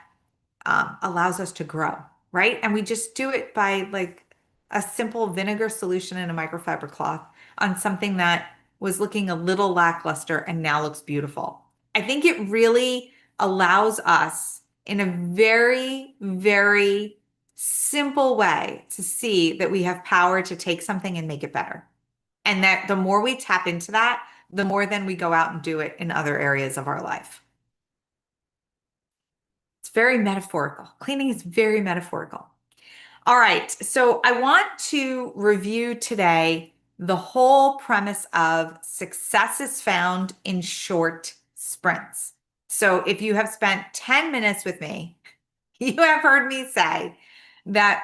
[SPEAKER 1] allows us to grow, right? And we just do it by like a simple vinegar solution in a microfiber cloth on something that was looking a little lackluster and now looks beautiful. I think it really allows us in a very, very simple way to see that we have power to take something and make it better. And that the more we tap into that, the more then we go out and do it in other areas of our life. It's very metaphorical. Cleaning is very metaphorical. All right. So I want to review today the whole premise of success is found in short sprints. So if you have spent 10 minutes with me, you have heard me say that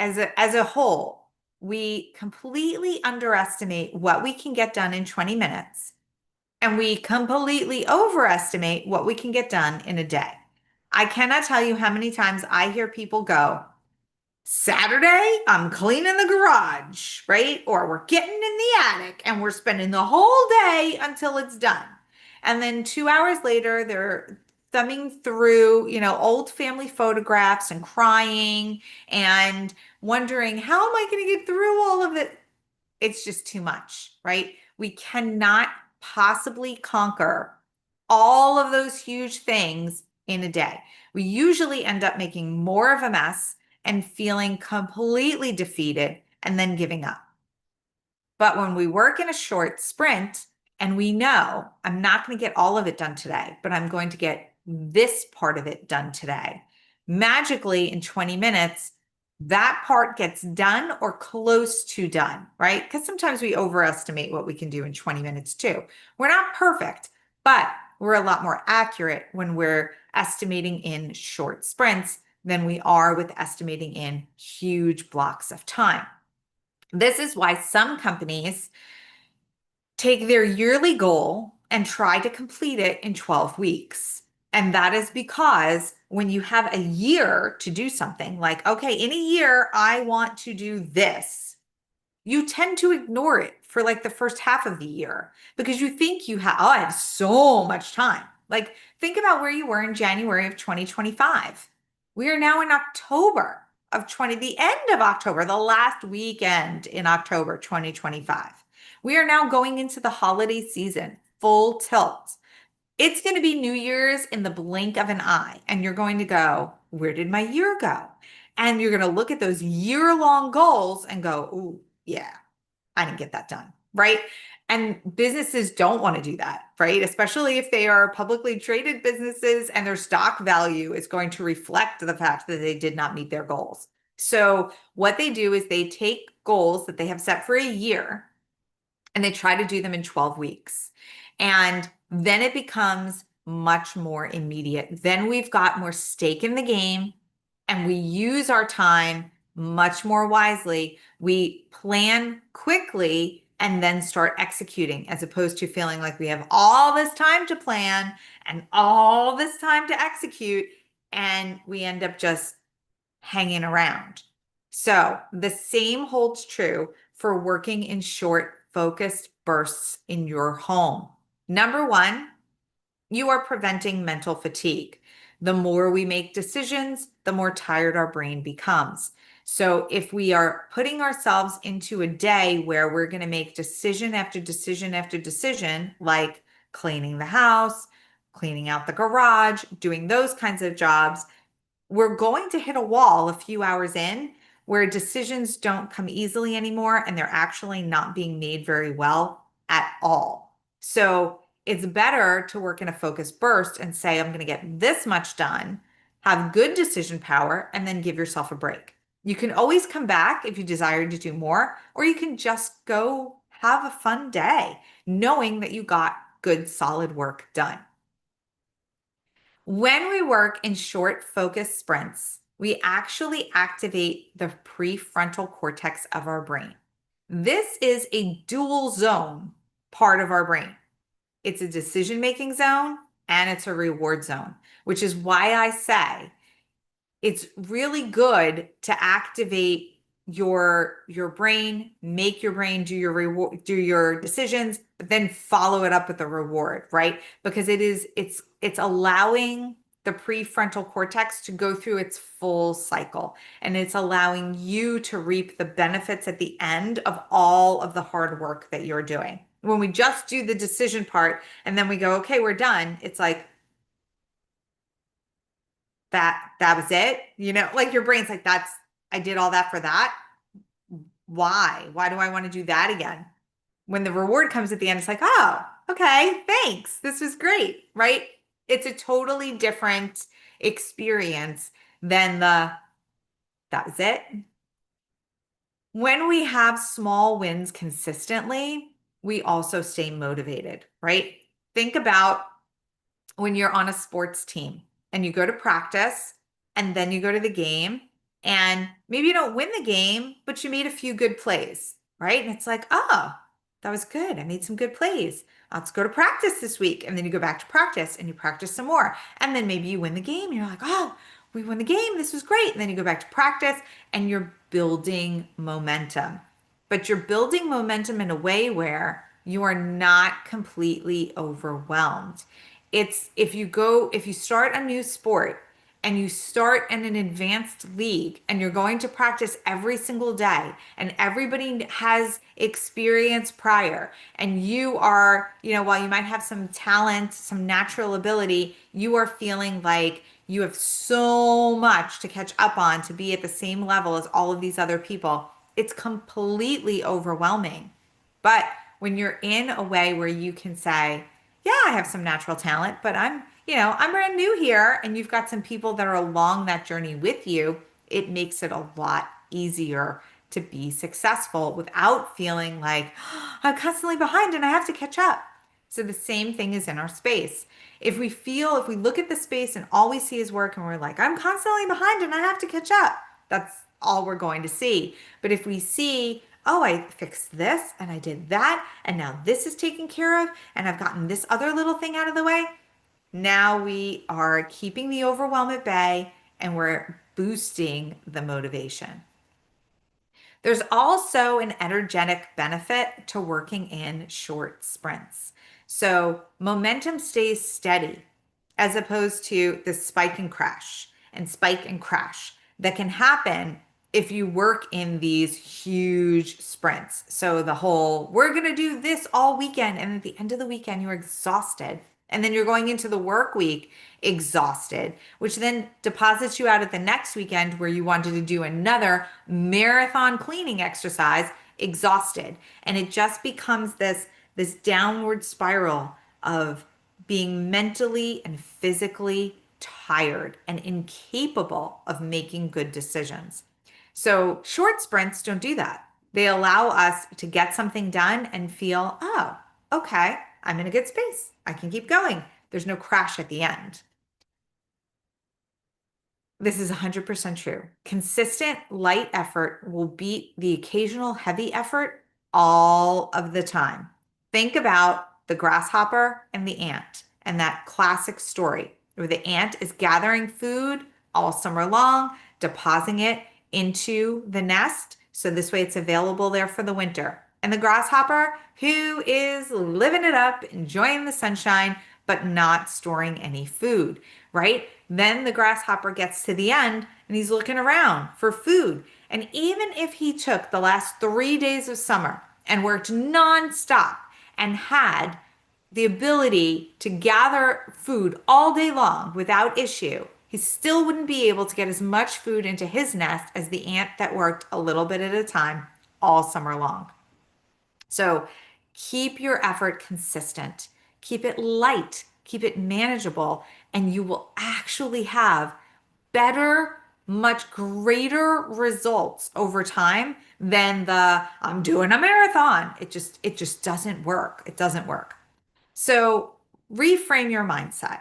[SPEAKER 1] as a whole, we completely underestimate what we can get done in 20 minutes, and we completely overestimate what we can get done in a day. I cannot tell you how many times I hear people go, Saturday, I'm cleaning the garage, right? Or we're getting in the attic and we're spending the whole day until it's done. And then 2 hours later, they're thumbing through, old family photographs and crying and wondering, how am I going to get through all of it? It's just too much, right? We cannot possibly conquer all of those huge things in a day. We usually end up making more of a mess and feeling completely defeated and then giving up. But when we work in a short sprint and we know I'm not going to get all of it done today, but I'm going to get this part of it done today, magically in 20 minutes, that part gets done or close to done, right? Because sometimes we overestimate what we can do in 20 minutes too. We're not perfect, but we're a lot more accurate when we're estimating in short sprints than we are with estimating in huge blocks of time. This is why some companies take their yearly goal and try to complete it in 12 weeks. And that is because when you have a year to do something like, okay, in a year, I want to do this, you tend to ignore it for like the first half of the year because you think I have so much time. Like, think about where you were in January of 2025. We are now in October of the end of October, the last weekend in October 2025. We are now going into the holiday season, full tilt. It's going to be New Year's in the blink of an eye, and you're going to go, where did my year go? And you're going to look at those year-long goals and go, ooh, yeah, I didn't get that done, right? And businesses don't want to do that, right? Especially if they are publicly traded businesses and their stock value is going to reflect the fact that they did not meet their goals. So what they do is they take goals that they have set for a year and they try to do them in 12 weeks. And then it becomes much more immediate. Then we've got more stake in the game and we use our time much more wisely. We plan quickly and then start executing as opposed to feeling like we have all this time to plan and all this time to execute, and we end up just hanging around. So the same holds true for working in short, focused bursts in your home. Number one, you are preventing mental fatigue. The more we make decisions, the more tired our brain becomes. So if we are putting ourselves into a day where we're going to make decision after decision after decision, like cleaning the house, cleaning out the garage, doing those kinds of jobs, we're going to hit a wall a few hours in where decisions don't come easily anymore and they're actually not being made very well at all. So it's better to work in a focused burst and say, I'm going to get this much done, have good decision power, and then give yourself a break. You can always come back if you desire to do more, or you can just go have a fun day knowing that you got good, solid work done. When we work in short, focused sprints, we actually activate the prefrontal cortex of our brain. This is a dual zone part of our brain. It's a decision-making zone and it's a reward zone, which is why I say it's really good to activate your brain, make your brain do your reward, do your decisions, but then follow it up with a reward, right? Because it's allowing the prefrontal cortex to go through its full cycle, and it's allowing you to reap the benefits at the end of all of the hard work that you're doing. When we just do the decision part and then we go, okay, we're done, it's like, that was it, like your brain's like, that's, I did all that for that. Why do I want to do that again? When the reward comes at the end, it's like, oh, okay, thanks, this was great, right? It's a totally different experience than that was it. When we have small wins consistently, we also stay motivated, right? Think about when you're on a sports team and you go to practice and then you go to the game and maybe you don't win the game, but you made a few good plays, right? And it's like, oh, that was good. I made some good plays. Let's go to practice this week. And then you go back to practice and you practice some more. And then maybe you win the game. And you're like, oh, we won the game. This was great. And then you go back to practice and you're building momentum. But you're building momentum in a way where you are not completely overwhelmed. It's if you start a new sport and you start in an advanced league and you're going to practice every single day and everybody has experience prior and you are, while you might have some talent, some natural ability, you are feeling like you have so much to catch up on to be at the same level as all of these other people. It's completely overwhelming. But when you're in a way where you can say, yeah, I have some natural talent, but I'm brand new here, and you've got some people that are along that journey with you, it makes it a lot easier to be successful without feeling like, "Oh, I'm constantly behind and I have to catch up." So the same thing is in our space. If we look at the space and all we see is work and we're like, I'm constantly behind and I have to catch up, that's all we're going to see. But if we see, oh, I fixed this and I did that, and now this is taken care of, and I've gotten this other little thing out of the way, now we are keeping the overwhelm at bay and we're boosting the motivation. There's also an energetic benefit to working in short sprints. So momentum stays steady as opposed to the spike and crash that can happen if you work in these huge sprints. So the whole, we're going to do this all weekend. And at the end of the weekend, you're exhausted. And then you're going into the work week exhausted, which then deposits you out at the next weekend where you wanted to do another marathon cleaning exercise exhausted. And it just becomes this downward spiral of being mentally and physically tired and incapable of making good decisions. So short sprints don't do that. They allow us to get something done and feel, oh, okay, I'm in a good space. I can keep going. There's no crash at the end. This is 100% true. Consistent light effort will beat the occasional heavy effort all of the time. Think about the grasshopper and the ant and that classic story where the ant is gathering food all summer long, depositing it into the nest. So this way it's available there for the winter. And the grasshopper, who is living it up, enjoying the sunshine, but not storing any food, right? Then the grasshopper gets to the end and he's looking around for food. And even if he took the last 3 days of summer and worked nonstop and had the ability to gather food all day long without issue, he still wouldn't be able to get as much food into his nest as the ant that worked a little bit at a time all summer long. So keep your effort consistent, keep it light, keep it manageable, and you will actually have better, much greater results over time than the I'm doing a marathon. It just doesn't work. It doesn't work. So reframe your mindset.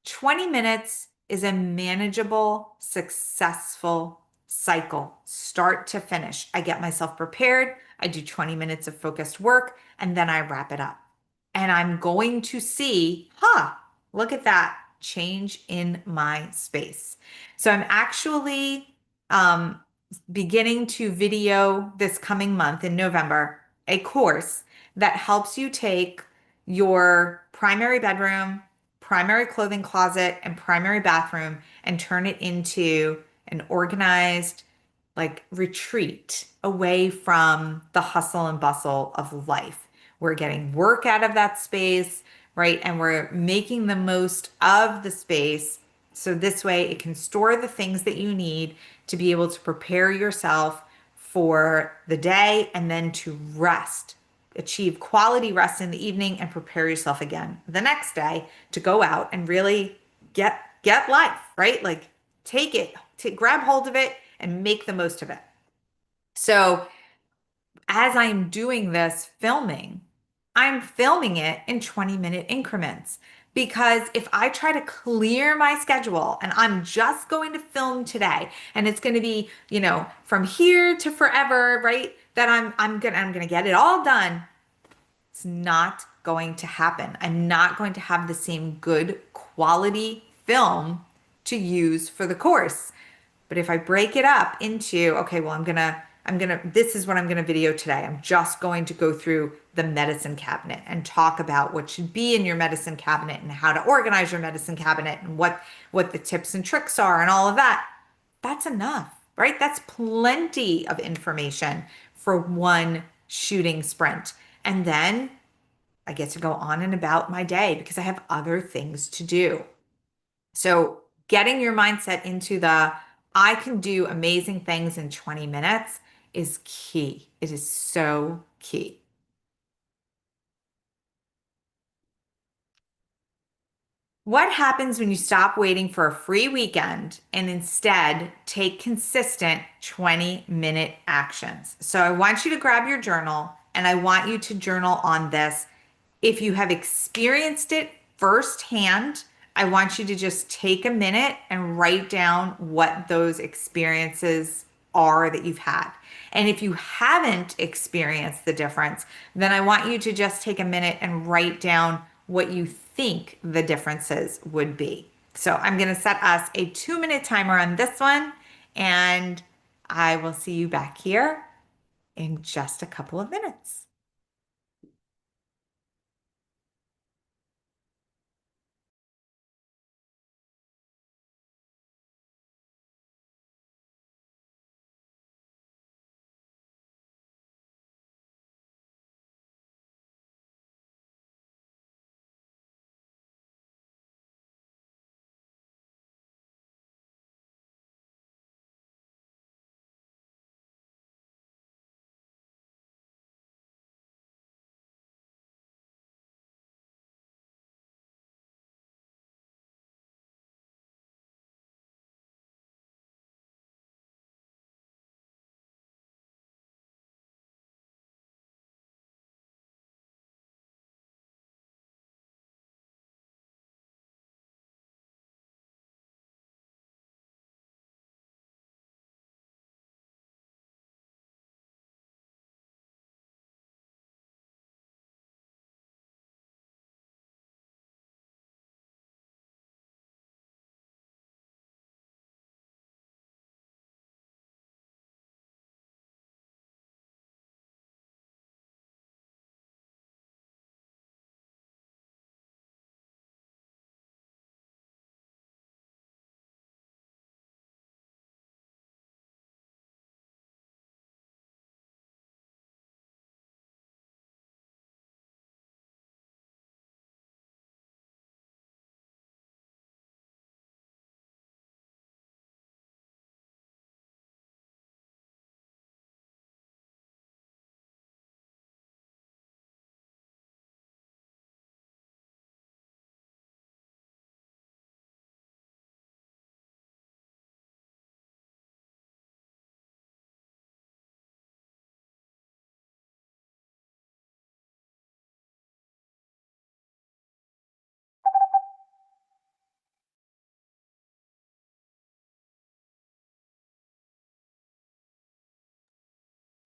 [SPEAKER 1] 20 minutes is a manageable, successful cycle, start to finish. I get myself prepared, I do 20 minutes of focused work, and then I wrap it up. And I'm going to see, look at that change in my space. So I'm actually beginning to video this coming month in November a course that helps you take your primary bedroom, primary clothing closet, and primary bathroom and turn it into an organized, like retreat away from the hustle and bustle of life. We're getting work out of that space, right? And we're making the most of the space. So this way it can store the things that you need to be able to prepare yourself for the day and then to rest, achieve quality rest in the evening and prepare yourself again the next day to go out and really get life, right? Like take it, to grab hold of it and make the most of it. So as I'm doing this filming, I'm filming it in 20-minute increments. Because if I try to clear my schedule and I'm just going to film today and it's going to be, from here to forever, right? That I'm gonna get it all done. It's not going to happen. I'm not going to have the same good quality film to use for the course. But if I break it up into, okay, well, this is what I'm gonna video today. I'm just going to go through the medicine cabinet and talk about what should be in your medicine cabinet and how to organize your medicine cabinet and what the tips and tricks are and all of that. That's enough, right? That's plenty of information for one shooting sprint. And then I get to go on and about my day because I have other things to do. So getting your mindset into the I can do amazing things in 20 minutes is key. It is so key. What happens when you stop waiting for a free weekend and instead take consistent 20-minute actions? So I want you to grab your journal and I want you to journal on this. If you have experienced it firsthand, I want you to just take a minute and write down what those experiences are that you've had. And if you haven't experienced the difference, then I want you to just take a minute and write down what you think the differences would be. So I'm going to set us a 2-minute timer on this one, and I will see you back here in just a couple of minutes.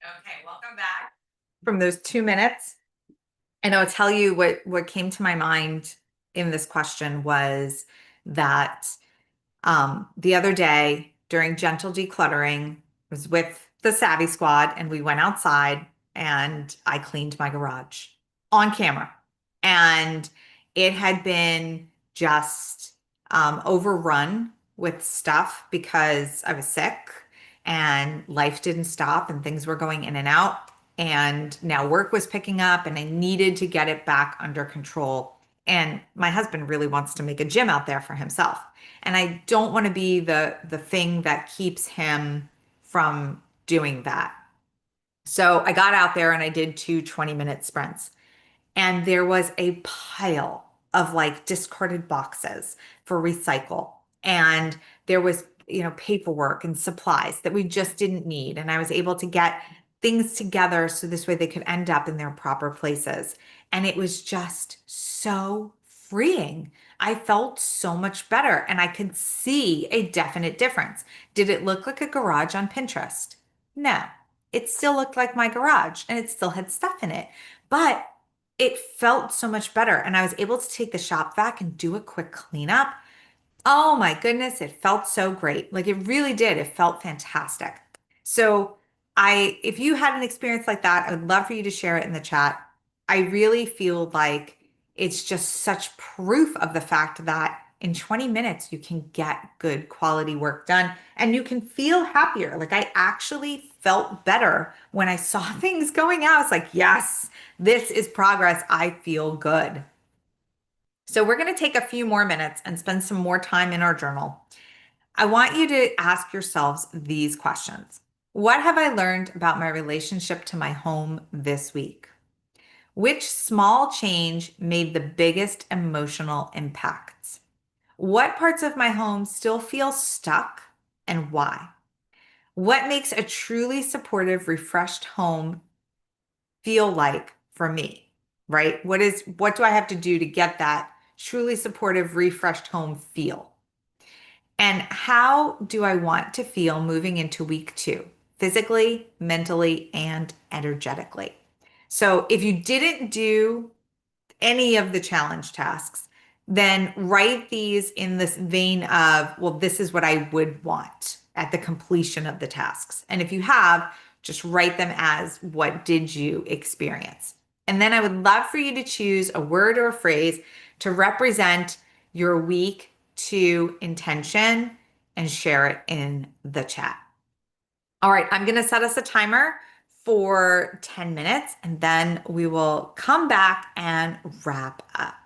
[SPEAKER 1] Okay, welcome back. From those 2 minutes, and I'll tell you what came to my mind in this question was that the other day during gentle decluttering, I was with the Savvy Squad and we went outside and I cleaned my garage on camera. And it had been just overrun with stuff because I was sick and life didn't stop and things were going in and out. And now work was picking up and I needed to get it back under control. And my husband really wants to make a gym out there for himself. And I don't want to be the thing that keeps him from doing that. So I got out there and I did two 20-minute sprints. And there was a pile of like discarded boxes for recycle. And there was, paperwork and supplies that we just didn't need. And I was able to get things together so this way they could end up in their proper places. And it was just so freeing. I felt so much better and I could see a definite difference. Did it look like a garage on Pinterest? No, it still looked like my garage and it still had stuff in it. But it felt so much better. And I was able to take the shop vac and do a quick cleanup. Oh my goodness, it felt so great. Like it really did. It felt fantastic. So if you had an experience like that, I would love for you to share it in the chat. I really feel like it's just such proof of the fact that in 20 minutes you can get good quality work done and you can feel happier. Like I actually felt better when I saw things going out. It's like, yes, this is progress. I feel good. So we're going to take a few more minutes and spend some more time in our journal. I want you to ask yourselves these questions. What have I learned about my relationship to my home this week? Which small change made the biggest emotional impacts? What parts of my home still feel stuck and why? What makes a truly supportive, refreshed home feel like for me, right? What do I have to do to get that truly supportive, refreshed home feel? And how do I want to feel moving into week 2, physically, mentally, and energetically? So if you didn't do any of the challenge tasks, then write these in this vein of, well, this is what I would want at the completion of the tasks. And if you have, just write them as what did you experience? And then I would love for you to choose a word or a phrase to represent your week 2 intention and share it in the chat. All right, I'm going to set us a timer for 10 minutes and then we will come back and wrap up.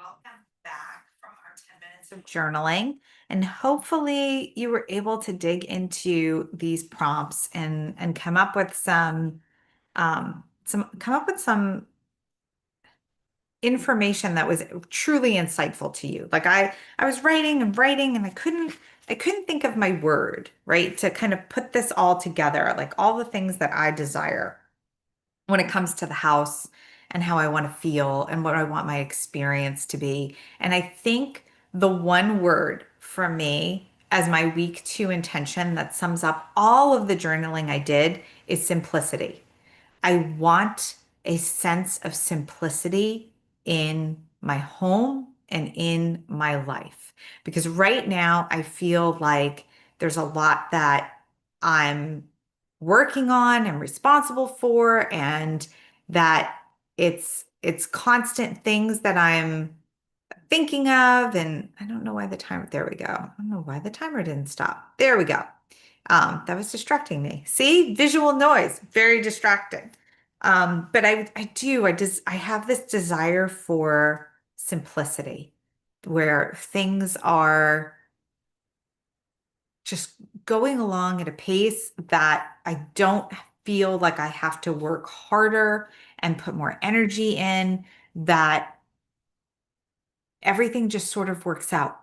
[SPEAKER 1] Welcome back from our 10 minutes of journaling. And hopefully you were able to dig into these prompts and come up with some information that was truly insightful to you. Like I was writing and writing and I couldn't think of my word, right? To kind of put this all together, like all the things that I desire when it comes to the house and how I want to feel and what I want my experience to be. And I think the one word for me as my week 2 intention that sums up all of the journaling I did is simplicity. I want a sense of simplicity in my home and in my life. Because right now I feel like there's a lot that I'm working on and responsible for, and that it's constant things that I'm thinking of. And I don't know why the timer, there we go. I don't know why the timer didn't stop. There we go. That was distracting me. See, visual noise, very distracting. But I have this desire for simplicity where things are just going along at a pace that I don't feel like I have to work harder and put more energy in, that everything just sort of works out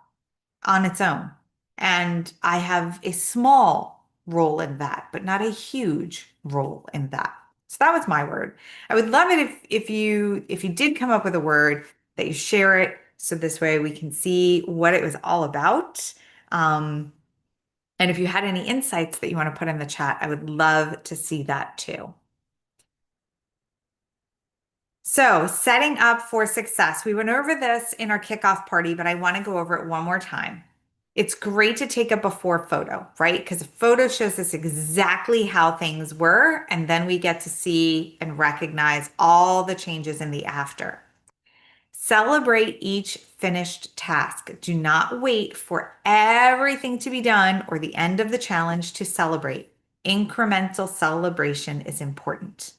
[SPEAKER 1] on its own. And I have a small role in that, but not a huge role in that. So that was my word. I would love it if you did come up with a word, that you share it so this way we can see what it was all about. And if you had any insights that you want to put in the chat, I would love to see that too. So, setting up for success. We went over this in our kickoff party, but I want to go over it one more time. It's great to take a before photo, right? Because a photo shows us exactly how things were, and then we get to see and recognize all the changes in the after. Celebrate each finished task. Do not wait for everything to be done or the end of the challenge to celebrate. Incremental celebration is important.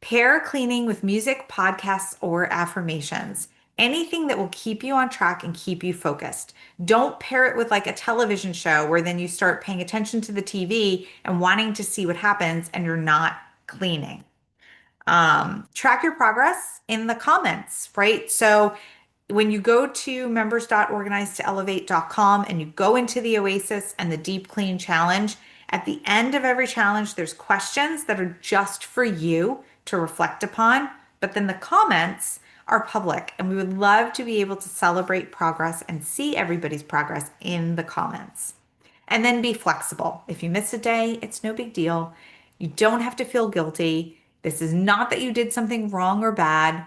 [SPEAKER 1] Pair cleaning with music, podcasts, or affirmations. Anything that will keep you on track and keep you focused. Don't pair it with like a television show where then you start paying attention to the TV and wanting to see what happens and you're not cleaning. Track your progress in the comments, right? So when you go to members.organizetoelevate.com and you go into the Oasis and the Deep Clean Challenge, at the end of every challenge, there's questions that are just for you to reflect upon. But then the comments are public, and we would love to be able to celebrate progress and see everybody's progress in the comments. And then be flexible. If you miss a day, it's no big deal. You don't have to feel guilty. This is not that you did something wrong or bad.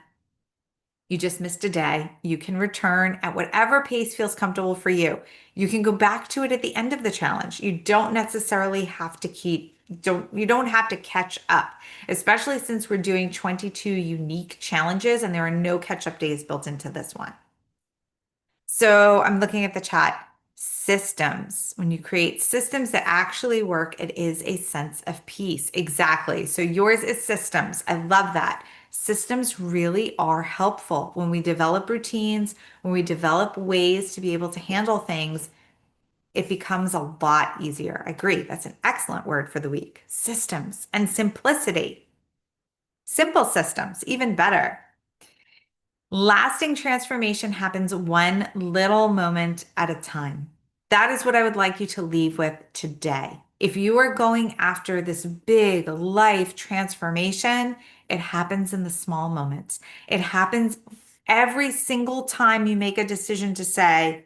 [SPEAKER 1] You just missed a day. You can return at whatever pace feels comfortable for you. You can go back to it at the end of the challenge. You don't necessarily have to you don't have to catch up, especially since we're doing 22 unique challenges and there are no catch-up days built into this one. So I'm looking at the chat. Systems. When you create systems that actually work, it is a sense of peace. Exactly. So yours is systems. I love that. Systems really are helpful when we develop routines, when we develop ways to be able to handle things, it becomes a lot easier. I agree. That's an excellent word for the week. Systems and simplicity. Simple systems, even better. Lasting transformation happens one little moment at a time. That is what I would like you to leave with today. If you are going after this big life transformation, it happens in the small moments. It happens every single time you make a decision to say,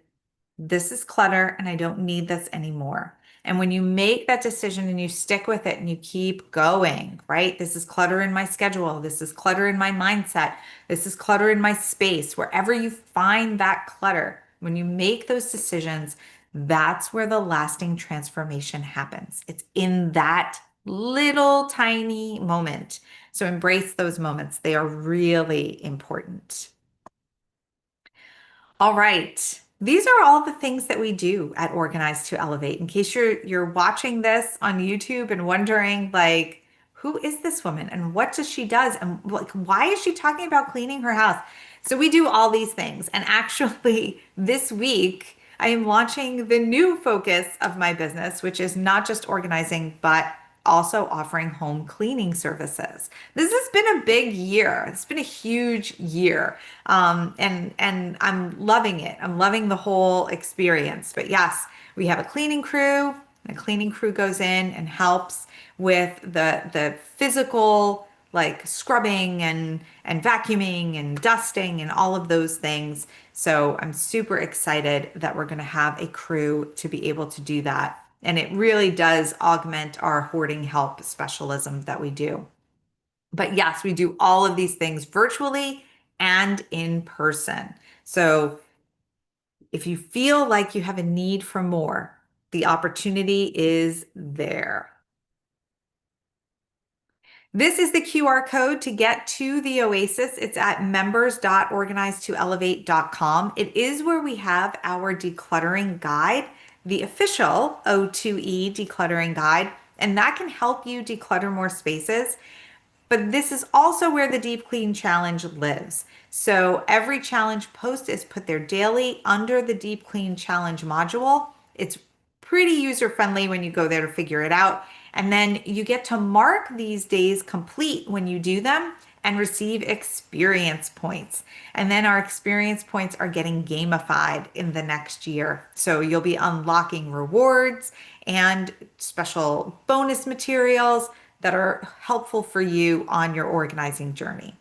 [SPEAKER 1] this is clutter and I don't need this anymore. And when you make that decision and you stick with it and you keep going, right? This is clutter in my schedule. This is clutter in my mindset. This is clutter in my space. Wherever you find that clutter, when you make those decisions, that's where the lasting transformation happens. It's in that little tiny moment. So embrace those moments. They are really important. All right. These are all the things that we do at Organize to Elevate. In case you're watching this on YouTube and wondering like, who is this woman and what does she does and like why is she talking about cleaning her house? So we do all these things. And actually, this week, I am launching the new focus of my business, which is not just organizing, but also offering home cleaning services. This has been a big year. It's been a huge year. And I'm loving it. I'm loving the whole experience. But yes, we have a cleaning crew. The cleaning crew goes in and helps with the physical, like scrubbing and vacuuming and dusting and all of those things. So I'm super excited that we're going to have a crew to be able to do that. And it really does augment our hoarding help specialism that we do. But yes, we do all of these things virtually and in person. So if you feel like you have a need for more, the opportunity is there. This is the QR code to get to the Oasis. It's at members.organizetoelevate.com. It is where we have our decluttering guide, the official O2E decluttering guide, and that can help you declutter more spaces. But this is also where the Deep Clean Challenge lives. So every challenge post is put there daily under the Deep Clean Challenge module. It's pretty user friendly when you go there to figure it out. And then you get to mark these days complete when you do them and receive experience points. And then our experience points are getting gamified in the next year. So you'll be unlocking rewards and special bonus materials that are helpful for you on your organizing journey.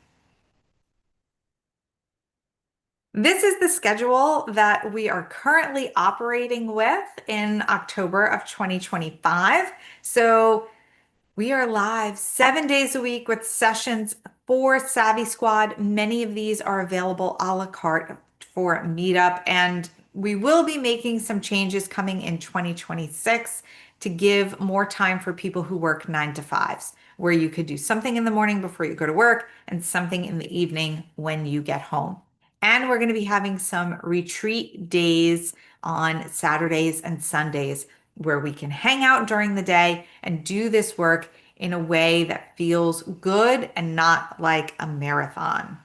[SPEAKER 1] This is the schedule that we are currently operating with in October of 2025. So we are live 7 days a week with sessions for Savvy Squad. Many of these are available a la carte for Meetup, and we will be making some changes coming in 2026 to give more time for people who work 9 to 5s, where you could do something in the morning before you go to work and something in the evening when you get home. And we're going to be having some retreat days on Saturdays and Sundays where we can hang out during the day and do this work in a way that feels good and not like a marathon.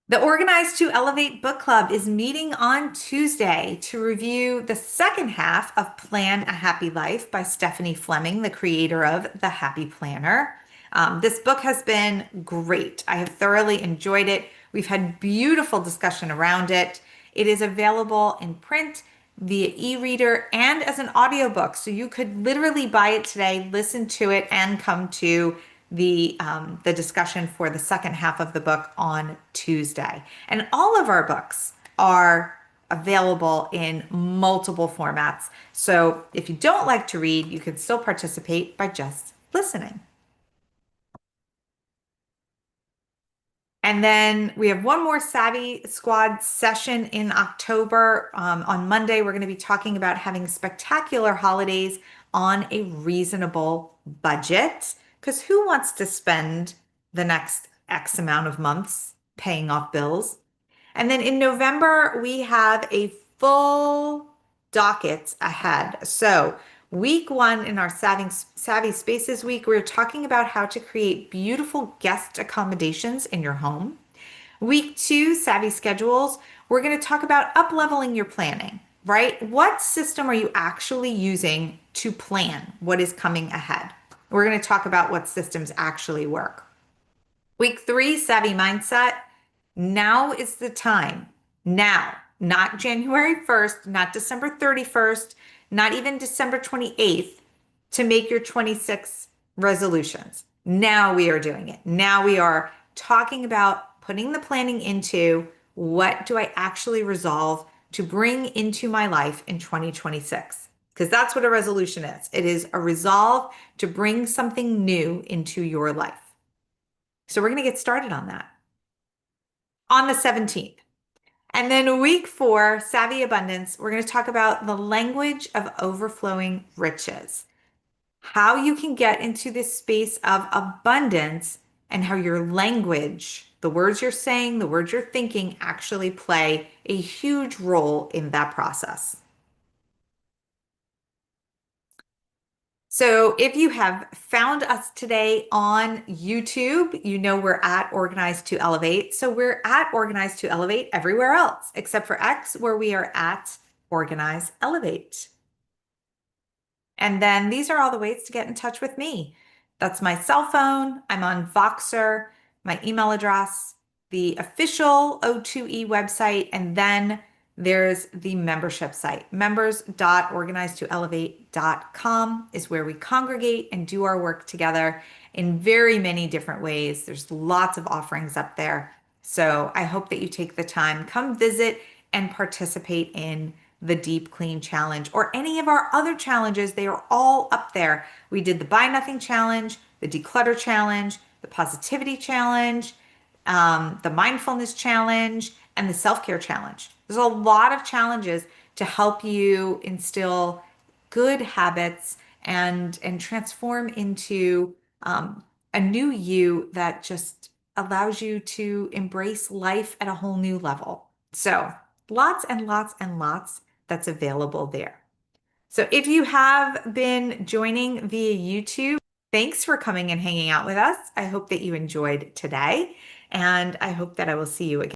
[SPEAKER 1] The Organize to Elevate Book Club is meeting on Tuesday to review the second half of Plan a Happy Life by Stephanie Fleming, the creator of The Happy Planner. This book has been great. I have thoroughly enjoyed it. We've had beautiful discussion around it. It is available in print, via e-reader, and as an audiobook. So you could literally buy it today, listen to it, and come to the discussion for the second half of the book on Tuesday. And all of our books are available in multiple formats. So if you don't like to read, you can still participate by just listening. And then we have one more Savvy Squad session in October. On Monday, we're going to be talking about having spectacular holidays on a reasonable budget. Because who wants to spend the next X amount of months paying off bills? And then in November, we have a full docket ahead. So week one in our Savvy Spaces week, we're talking about how to create beautiful guest accommodations in your home. Week two, Savvy Schedules, we're going to talk about up-leveling your planning, right? What system are you actually using to plan what is coming ahead? We're going to talk about what systems actually work. Week three, Savvy Mindset. Now is the time. Now, not January 1st, not December 31st, not even December 28th to make your 26 resolutions. Now we are doing it. Now we are talking about putting the planning into what do I actually resolve to bring into my life in 2026? Because that's what a resolution is. It is a resolve to bring something new into your life. So we're going to get started on that on the 17th. And then week four, Savvy Abundance, we're going to talk about the language of overflowing riches, how you can get into this space of abundance and how your language, the words you're saying, the words you're thinking actually play a huge role in that process. So if you have found us today on YouTube, you know we're at Organized to Elevate. So we're at Organized to Elevate everywhere else, except for X, where we are at Organize Elevate. And then these are all the ways to get in touch with me. That's my cell phone. I'm on Voxer, my email address, the official O2E website, and then there's the membership site. Members.organizedtoelevate.com is where we congregate and do our work together in very many different ways. There's lots of offerings up there. So I hope that you take the time, come visit and participate in the Deep Clean Challenge or any of our other challenges. They are all up there. We did the Buy Nothing Challenge, the Declutter Challenge, the Positivity Challenge, the Mindfulness Challenge, and the Self Care Challenge. There's a lot of challenges to help you instill good habits and transform into a new you that just allows you to embrace life at a whole new level. So lots and lots and lots that's available there. So if you have been joining via YouTube, thanks for coming and hanging out with us. I hope that you enjoyed today, and I hope that I will see you again.